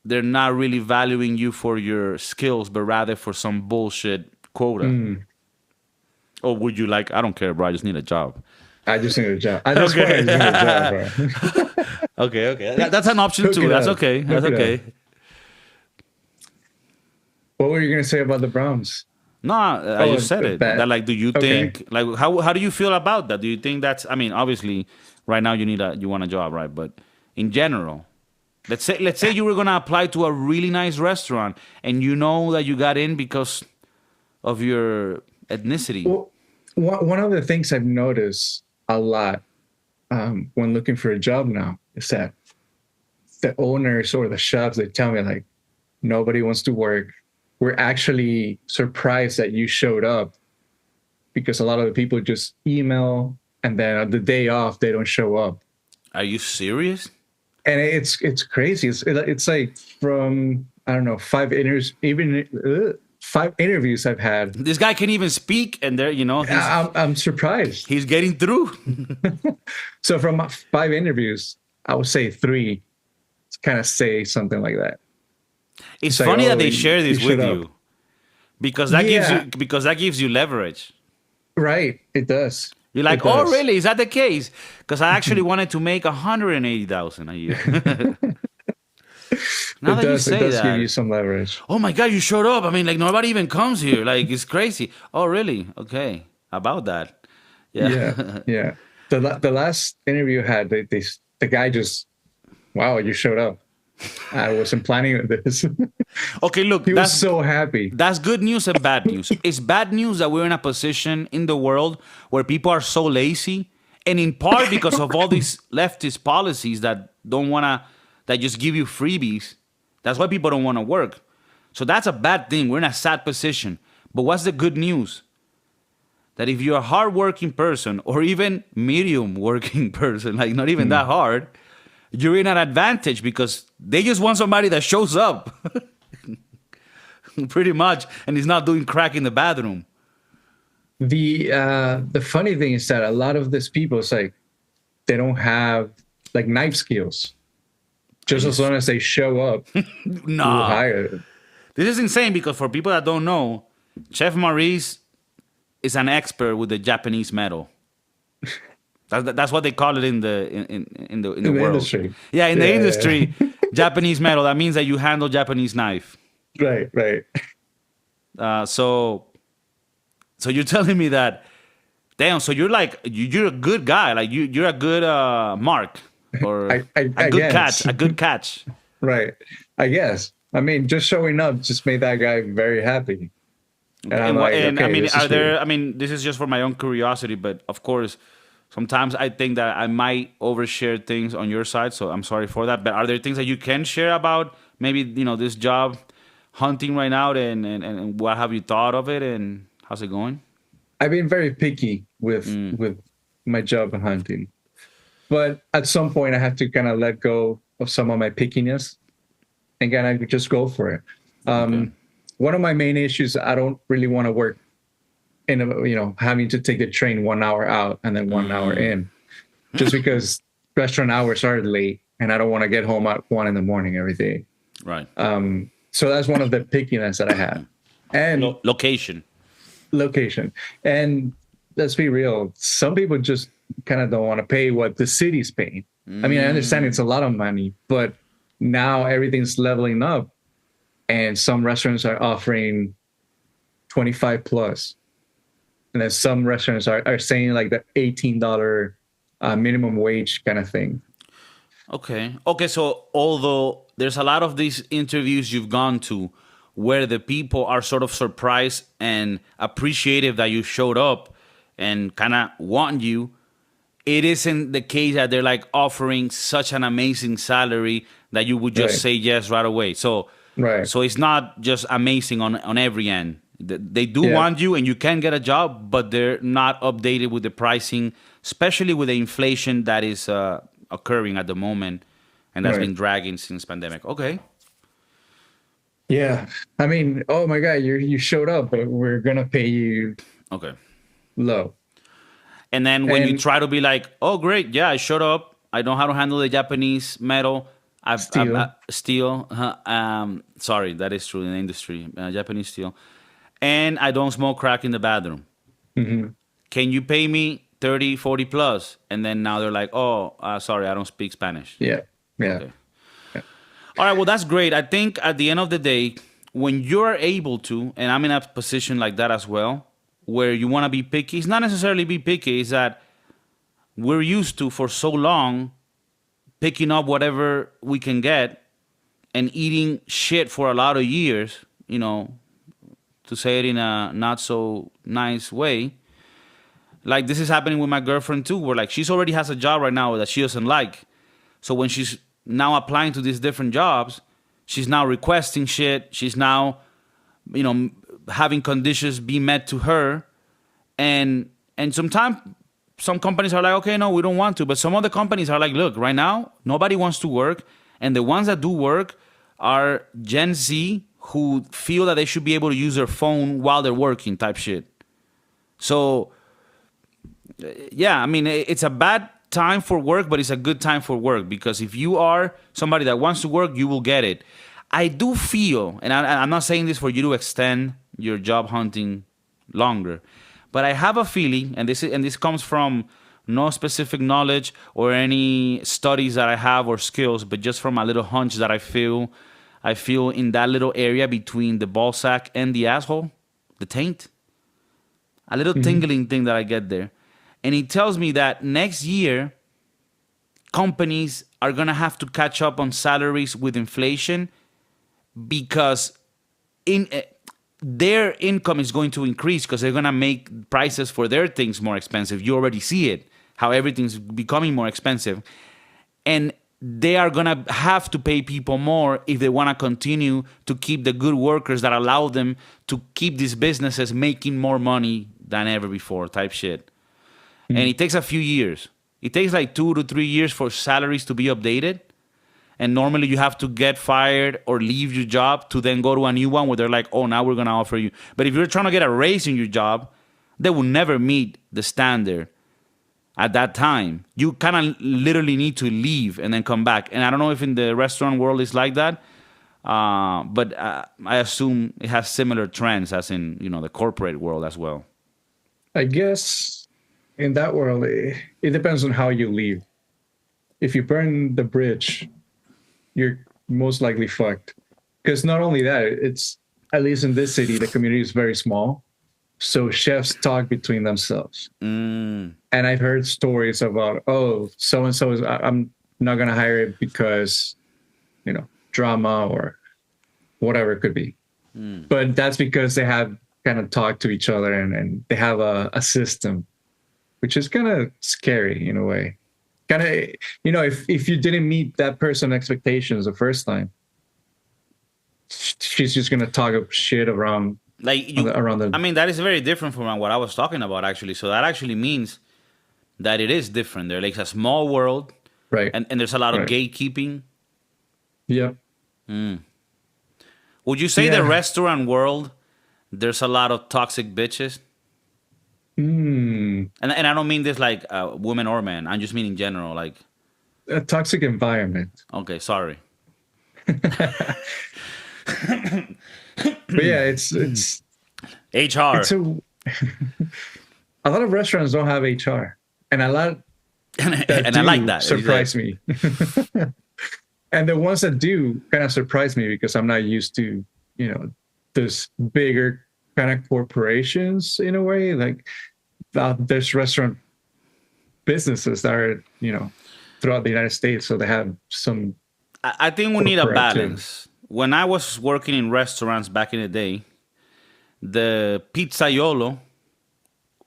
they're not really valuing you for your skills, but rather for some bullshit quota? Or would you like, I don't care, bro, I just need a job. I just need a job. I just need a job, bro. Okay. That's an option too. That's okay. That's okay. What were you going to say about the Browns? No, I just said it. That, like, do you think, like, how do you feel about that? Do you think that's, I mean, obviously, right now you want a job, right? But in general, let's say you were going to apply to a really nice restaurant and you know that you got in because of your ethnicity. Well, one of the things I've noticed a lot when looking for a job now is that the owners or the shops, they tell me, like, nobody wants to work. We're actually surprised that you showed up, because a lot of the people just email and then on the day off, they don't show up. Are you serious? And it's crazy. It's like from I don't know, 5 interviews I've had. This guy can even speak, and there, I'm surprised. he's getting through. So from 5 interviews, I would say 3 kind of say something like that. It's like, funny oh, that they share this you with shut you because that Yeah. gives you leverage. Right. It does. You're like, It oh, does. really? Is that the case? Because I actually wanted to make 180,000 a year. Now It that you does. It say does give you that, some leverage. oh my God, you showed up. I mean, like nobody even comes here. Like it's crazy. Oh, really? Okay, about that. Yeah. Yeah. Yeah. The last interview I had, the guy just, wow, you showed up. I wasn't planning this. Okay, look, He was so happy. that's good news and bad news. It's bad news that we're in a position in the world where people are so lazy, and in part because of all these leftist policies that that just give you freebies. That's why people don't want to work. So that's a bad thing. We're in a sad position. But what's the good news? That if you're a hardworking person or even medium working person, like not even that hard, you're in an advantage because they just want somebody that shows up. Pretty much, and he's not doing crack in the bathroom. The funny thing is that a lot of these people, it's like they don't have like knife skills. Just as long as they show up, we'll Nah, hire them. this is insane because for people that don't know, Chef Maurice is an expert with the Japanese metal. That's what they call it in the In the world. industry. Yeah, in the Yeah, industry, Japanese metal. That means that you handle Japanese knife. Right, right. So you're telling me that, damn. So you're like you're a good guy. Like you're a good mark or I a good guess. catch. A good catch. Right. I guess. I mean, just showing up just made that guy very happy. And I'm like, And okay, I mean, this is are there? weird. I mean, this is just for my own curiosity, but of course, sometimes I think that I might overshare things on your side. So I'm sorry for that. But are there things that you can share about maybe this job hunting right now, and what have you thought of it, and how's it going? I've been very picky with my job hunting, but at some point I have to kind of let go of some of my pickiness and kind of just go for it. Okay. One of my main issues, I don't really want to work in having to take the train 1 hour out and then 1 hour in, just because restaurant hours are late and I don't want to get home at 1 a.m. every day. Right. So that's one of the pickiness that I have. And Location. location. And let's be real, some people just kind of don't want to pay what the city's paying. I mean, I understand it's a lot of money, but now everything's leveling up and some restaurants are offering 25 plus. And then some restaurants are saying like the $18 minimum wage kind of thing. Okay. Okay. So although there's a lot of these interviews you've gone to where the people are sort of surprised and appreciative that you showed up and kind of want you, it isn't the case that they're like offering such an amazing salary that you would just Right. say yes right away. So Right. so it's not just amazing on every end. They do Yeah. want you and you can get a job, but they're not updated with the pricing, especially with the inflation that is occurring at the moment and that's Right. been dragging since pandemic. Okay. Yeah. I mean, oh my God, you showed up, but we're going to pay you Okay. low. And then when you And- try to be like, oh, great, yeah, I showed up. I know how to handle the Japanese metal. Steel. Steel. Sorry, that is true in the industry. Japanese steel. And I don't smoke crack in the bathroom. Mm-hmm. Can you pay me 30, 40 plus? And then now they're like, oh, sorry, I don't speak Spanish. Yeah. Yeah. Okay. All right, well, that's great. I think at the end of the day, when you're able to, and I'm in a position like that as well, where you want to be picky, it's not necessarily be picky, it's that we're used to for so long picking up whatever we can get and eating shit for a lot of years, to say it in a not so nice way. Like this is happening with my girlfriend too, where like she's already has a job right now that she doesn't like. So when she's now applying to these different jobs, she's now requesting shit. She's now, having conditions be met to her. And sometimes some companies are like, okay, no, we don't want to. But some other companies are like, look, right now, nobody wants to work. And the ones that do work are Gen Z who feel that they should be able to use their phone while they're working type shit. So, yeah, I mean, it's a bad time for work, but it's a good time for work because if you are somebody that wants to work, you will get it. I do feel, and I'm not saying this for you to extend your job hunting longer, but I have a feeling, and this comes from no specific knowledge or any studies that I have or skills, but just from a little hunch that I feel in that little area between the ball sack and the asshole, the taint, a little tingling thing that I get there. And it tells me that next year, companies are going to have to catch up on salaries with inflation because their income is going to increase because they're going to make prices for their things more expensive. You already see it, how everything's becoming more expensive. And they are going to have to pay people more if they want to continue to keep the good workers that allow them to keep these businesses making more money than ever before type shit. And it takes a few years. It takes like 2 to 3 years for salaries to be updated. And normally you have to get fired or leave your job to then go to a new one where they're like, oh, now we're going to offer you. But if you're trying to get a raise in your job, they will never meet the standard at that time. You kind of literally need to leave and then come back. And I don't know if in the restaurant world it's like that. But I assume it has similar trends as in, the corporate world as well. I guess in that world, it depends on how you leave. If you burn the bridge, you're most likely fucked. Because not only that, it's, at least in this city, the community is very small. So chefs talk between themselves. And I've heard stories about, oh, so-and-so is, I'm not going to hire it because, drama or whatever it could be. But that's because they have kind of talked to each other and they have a system, which is kind of scary in a way. Kind of, if you didn't meet that person's expectations the first time, she's just gonna talk shit around. Around the. I mean, that is very different from what I was talking about, actually. So that actually means that it is different. They're like a small world, right? And there's a lot of gatekeeping. Yep. Would you say the restaurant world, there's a lot of toxic bitches? And I don't mean this like women or men. I just mean in general, like a toxic environment. Okay, sorry. But yeah, it's HR. It's a lot of restaurants don't have HR, and a lot and I like that. Surprise me. And the ones that do kind of surprise me because I'm not used to those bigger kind of corporations in a way. Like there's restaurant businesses that are throughout the United States, so they have some. I think we need a balance. When I was working in restaurants back in the day, the pizzaiolo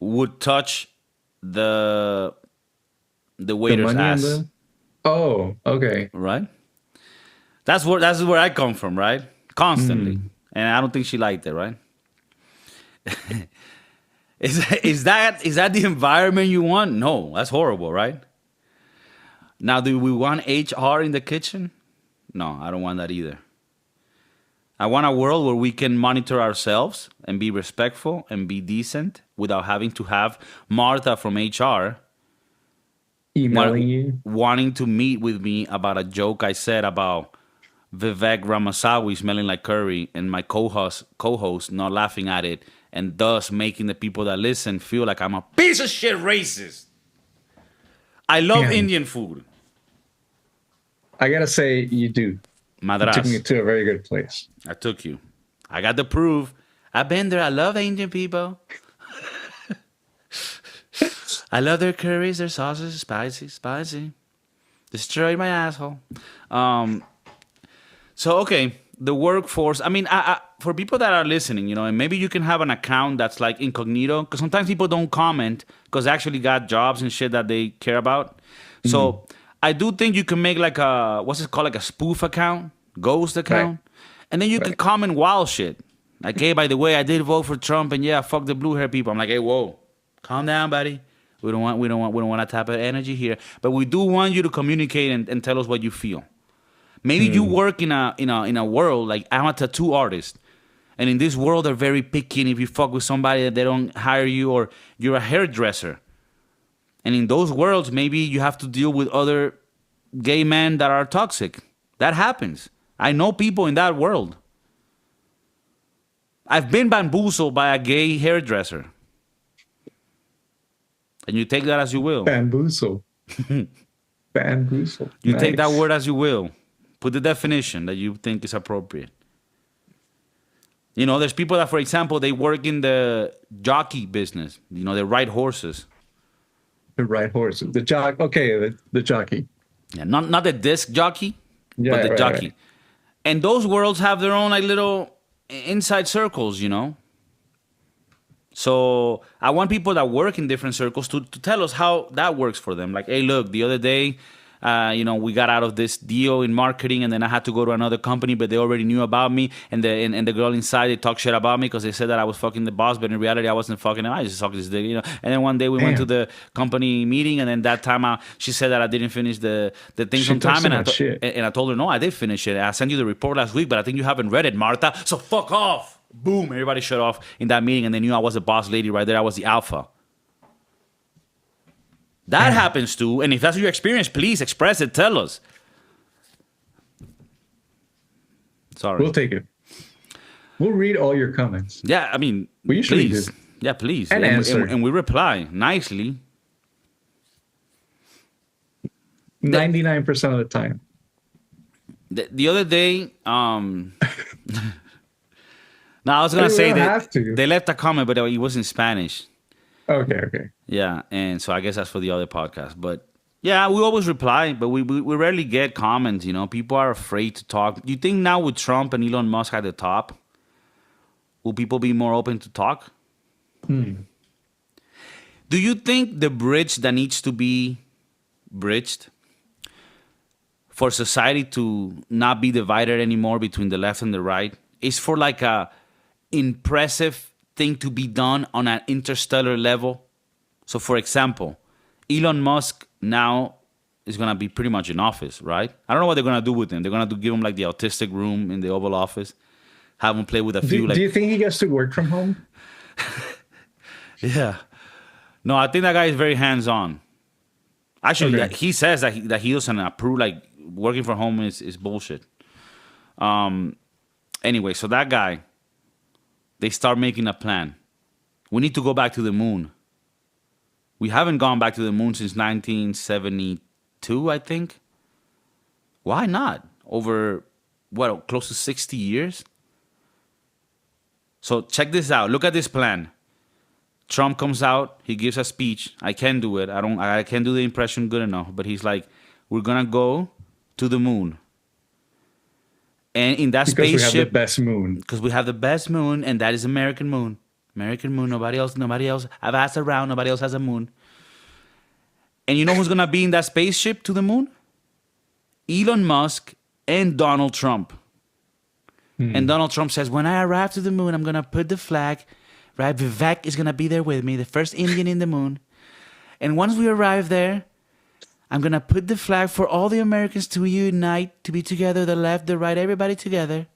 would touch the waiter's ass. Oh, okay. Right? That's where I come from, right? Constantly. And I don't think she liked it, right? Is that the environment you want? No, that's horrible, right? Now, do we want HR in the kitchen? No, I don't want that either. I want a world where we can monitor ourselves and be respectful and be decent without having to have Martha from HR emailing you, wanting to meet with me about a joke I said about Vivek Ramaswamy smelling like curry and my co-host not laughing at it and thus making the people that listen feel like I'm a piece of shit racist. I love Indian food. I gotta say, you do. Madras. You took me to a very good place. I took you. I got the proof. I've been there. I love Indian people. I love their curries, their sauces, spicy. Destroyed my asshole. So, okay, the workforce. I mean, for people that are listening, and maybe you can have an account that's like incognito, because sometimes people don't comment because they actually got jobs and shit that they care about. So I do think you can make like what's it called, like a spoof account, ghost account, and then you can comment wild shit. Like, hey, by the way, I did vote for Trump, and yeah, fuck the blue hair people. I'm like, hey, whoa, calm down, buddy. We don't want that type of energy here, but we do want you to communicate and tell us what you feel. Maybe you work in a world like I'm a tattoo artist, and in this world they're very picky. And if you fuck with somebody, they don't hire you, or you're a hairdresser. And in those worlds, maybe you have to deal with other gay men that are toxic. That happens. I know people in that world. I've been bamboozled by a gay hairdresser. And you take that as you will. Bamboozle. Bamboozle. You take that word as you will. Put the definition that you think is appropriate. You know, there's people that, for example, they work in the jockey business. You know, they ride horses. The right horse. The jock. Okay, the jockey. Yeah, not the disc jockey, Yeah, but the right, jockey. right. And those worlds have their own like little inside circles, you know. So I want people that work in different circles to tell us how that works for them. Like, hey, look, the other day, we got out of this deal in marketing, and then I had to go to another company, but they already knew about me. And the girl inside, they talked shit about me because they said that I was fucking the boss, but in reality, I wasn't fucking him. I just sucked his dick, you know. And then one day we went to the company meeting, and then that time she said that I didn't finish the things on time, and I told her, no, I did finish it. I sent you the report last week, but I think you haven't read it, Martha. So fuck off. Boom, everybody shut off in that meeting, and they knew I was the boss lady right there. I was the alpha. That happens too, and if that's your experience, please express it. Tell us. Sorry. We'll take it. We'll read all your comments. Yeah, I mean, we usually please. do. Yeah, please. And answer. And we reply nicely. 99% of the time. The other day, now I was gonna say that they left a comment, but it was in Spanish. Okay. Yeah, and so I guess that's for the other podcast. But yeah, we always reply, but we rarely get comments. You know, people are afraid to talk. You think now with Trump and Elon Musk at the top, will people be more open to talk? Do you think the bridge that needs to be bridged for society to not be divided anymore between the left and the right is for like a impressive thing to be done on an interstellar level? So for example, Elon Musk now is going to be pretty much in office, right? I don't know what they're going to do with him. They're going to give him like the autistic room in the Oval Office, have him play with a few. Do you think he gets to work from home? Yeah. No, I think that guy is very hands-on. Actually, he says that he doesn't approve, like, working from home is bullshit. Anyway, so that guy, they start making a plan. We need to go back to the moon. We haven't gone back to the moon since 1972, I think. Why not? Over, close to 60 years? So check this out. Look at this plan. Trump comes out. He gives a speech. I can't do it. I can't do the impression good enough. But he's like, we're going to go to the moon. And in that spaceship, we have the best moon. Because we have the best moon, and that is American moon. American moon. Nobody else. I've asked around. Nobody else has a moon. And you know who's gonna be in that spaceship to the moon? Elon Musk and Donald Trump. And Donald Trump says, when I arrive to the moon, I'm gonna put the flag. Right, Vivek is gonna be there with me, the first Indian in the moon. And once we arrive there, I'm going to put the flag for all the Americans to unite, to be together, the left, the right, everybody together.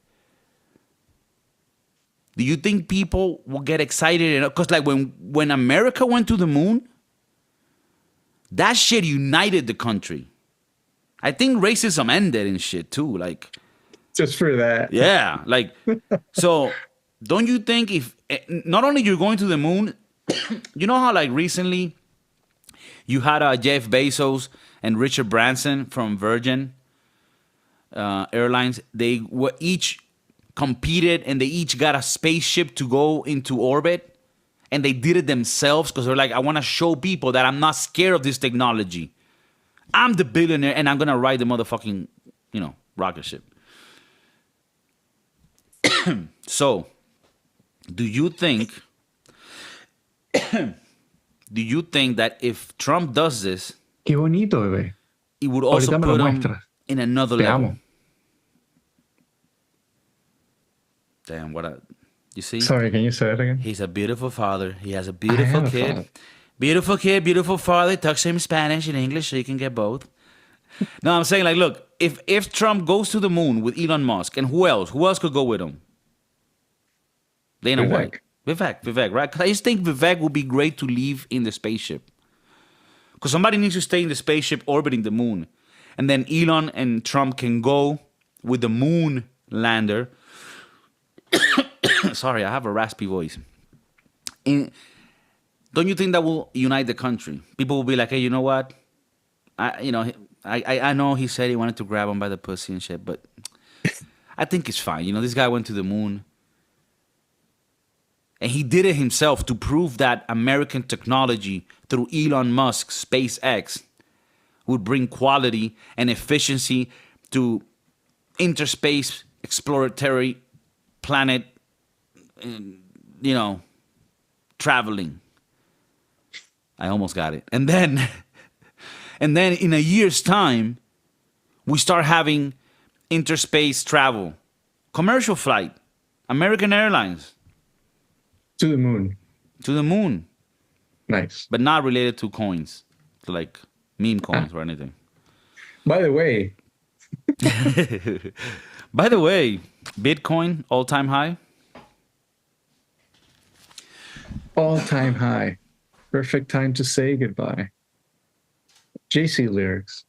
Do you think people will get excited? Because like when America went to the moon, that shit united the country. I think racism ended and shit too. Like, just for that. Yeah. Like, so don't you think if not only you're going to the moon, you know how like recently you had Jeff Bezos and Richard Branson from Virgin Airlines. They were each competed and they each got a spaceship to go into orbit. And they did it themselves because they're like, I want to show people that I'm not scared of this technology. I'm the billionaire and I'm going to ride the motherfucking, rocket ship. So, do you think that if Trump does this, Qué bonito, bebé. it would also put him in another level? Amo. Damn, you see? Sorry, can you say that again? He's a beautiful father. He has a beautiful kid. Beautiful kid, beautiful father. Talks to him Spanish and English so you can get both. No, I'm saying like, look, if Trump goes to the moon with Elon Musk, and who else? Who else could go with him? Dana White. Vivek, right? 'Cause I just think Vivek would be great to leave in the spaceship. Because somebody needs to stay in the spaceship orbiting the moon. And then Elon and Trump can go with the moon lander. Sorry, I have a raspy voice. Don't you think that will unite the country? People will be like, hey, you know what? I know he said he wanted to grab him by the pussy and shit, but I think it's fine. This guy went to the moon. And he did it himself to prove that American technology through Elon Musk's SpaceX would bring quality and efficiency to interspace exploratory planet, traveling. I almost got it. And then in a year's time, we start having interspace travel, commercial flight, American Airlines. To the moon. To the moon. Nice. But not related to coins, like meme coins or anything. By the way, Bitcoin, all-time high? All-time high. Perfect time to say goodbye. JC lyrics.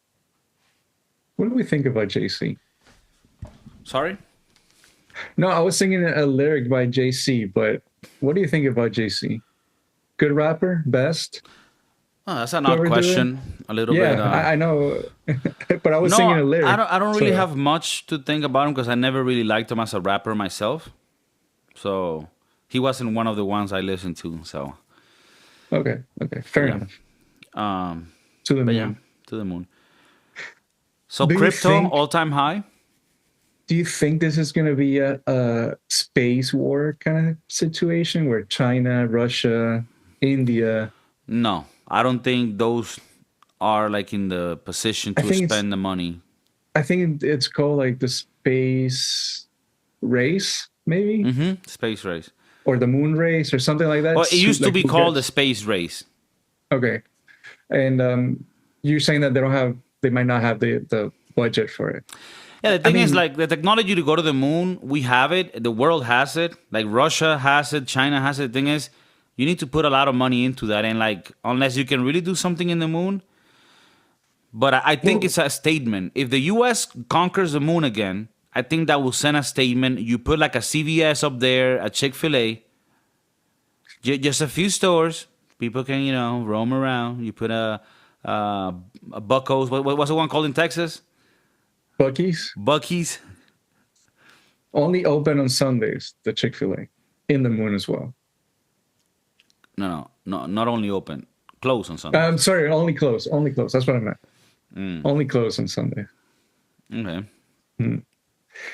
What do we think about JC? Sorry? No, I was singing a lyric by JC, but what do you think about JC? Good rapper? Best? Oh, that's an odd question. A little bit. I know. But I was singing a lyric. I don't really have much to think about him because I never really liked him as a rapper myself. So he wasn't one of the ones I listened to. So okay, fair enough. To the moon. Yeah, to the moon. So crypto, all-time high? Do you think this is going to be a space war kind of situation where China, Russia, India? No, I don't think those are like in the position to spend the money. I think it's called like the space race, maybe? Mm-hmm. Space race. Or the moon race or something like that. Well, it used to be called the space race. Okay. And you're saying that they might not have the budget for it. Yeah, the thing is, like, the technology to go to the moon, we have it. The world has it. Like, Russia has it. China has it. The thing is, you need to put a lot of money into that. And, like, unless you can really do something in the moon. But I think it's a statement. If the U.S. conquers the moon again, I think that will send a statement. You put, like, a CVS up there, a Chick-fil-A. Just a few stores. People can, roam around. You put a Buc-ee's. What's the one called in Texas? Buc-ee's. Only open on Sundays, the Chick-fil-A. In the moon as well. No, not only open. Close on Sundays. I'm sorry, only close. That's what I meant. Only close on Sunday. Okay.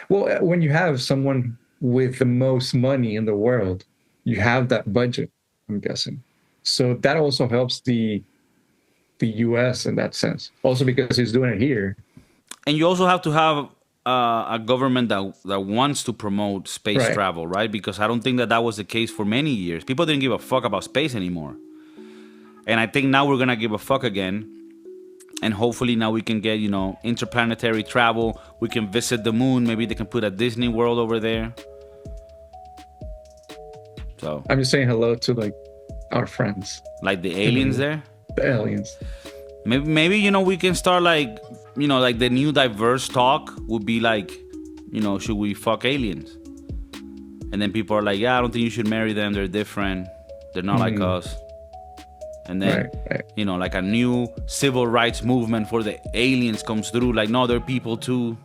Well, when you have someone with the most money in the world, you have that budget, I'm guessing. So that also helps the U.S. in that sense. Also because he's doing it here. And you also have to have a government that wants to promote space travel, right? Because I don't think that was the case for many years. People didn't give a fuck about space anymore. And I think now we're going to give a fuck again. And hopefully now we can get, interplanetary travel. We can visit the moon. Maybe they can put a Disney World over there. So I'm just saying hello to, like, our friends. Like the aliens there? The aliens. Maybe we can start like the new diverse talk would be like, should we fuck aliens? And then people are like, yeah, I don't think you should marry them. They're different. They're not like us. And then, like a new civil rights movement for the aliens comes through. Like, no, they're people too.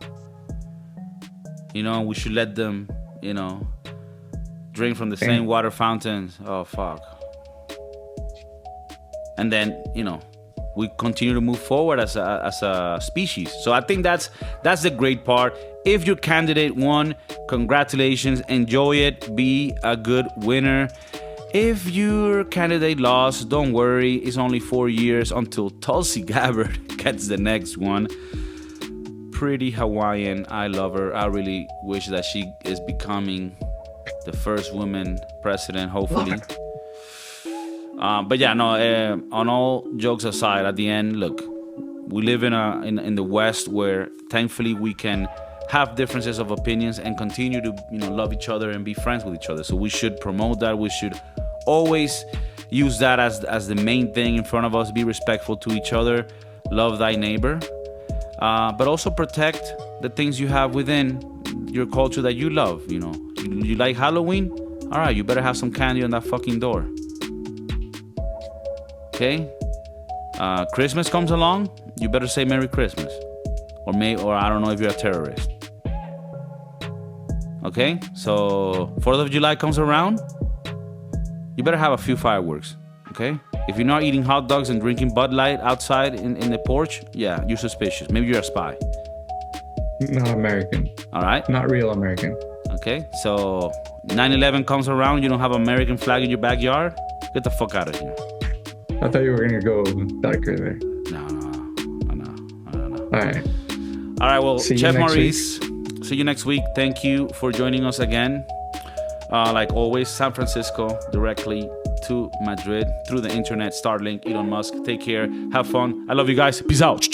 We should let them, drink from the same water fountains. Oh, fuck. And then, we continue to move forward as a species. So I think that's the great part. If your candidate won, congratulations, enjoy it, be a good winner. If your candidate lost, don't worry. It's only 4 years until Tulsi Gabbard gets the next one. Pretty Hawaiian. I love her. I really wish that she is becoming the first woman president, hopefully. But yeah, no, on all jokes aside, at the end, look, We live in the West where thankfully we can have differences of opinions and continue to love each other and be friends with each other. So we should promote that. We should always use that as the main thing in front of us. Be respectful to each other, love thy neighbor, but also protect the things you have within your culture that you love. You like Halloween? All right, you better have some candy on that fucking door. Okay? Christmas comes along, you better say Merry Christmas. Or I don't know if you're a terrorist. Okay? So 4th of July comes around, you better have a few fireworks. Okay? If you're not eating hot dogs and drinking Bud Light outside in the porch, yeah, you're suspicious. Maybe you're a spy. Not American. All right? Not real American. Okay? So 9/11 comes around, you don't have an American flag in your backyard, get the fuck out of here. I thought you were going to go darker there. No. All right, well, see Chef Maurice, see you next week. Thank you for joining us again. Like always, San Francisco, directly to Madrid through the internet, Starlink, Elon Musk. Take care. Have fun. I love you guys. Peace out.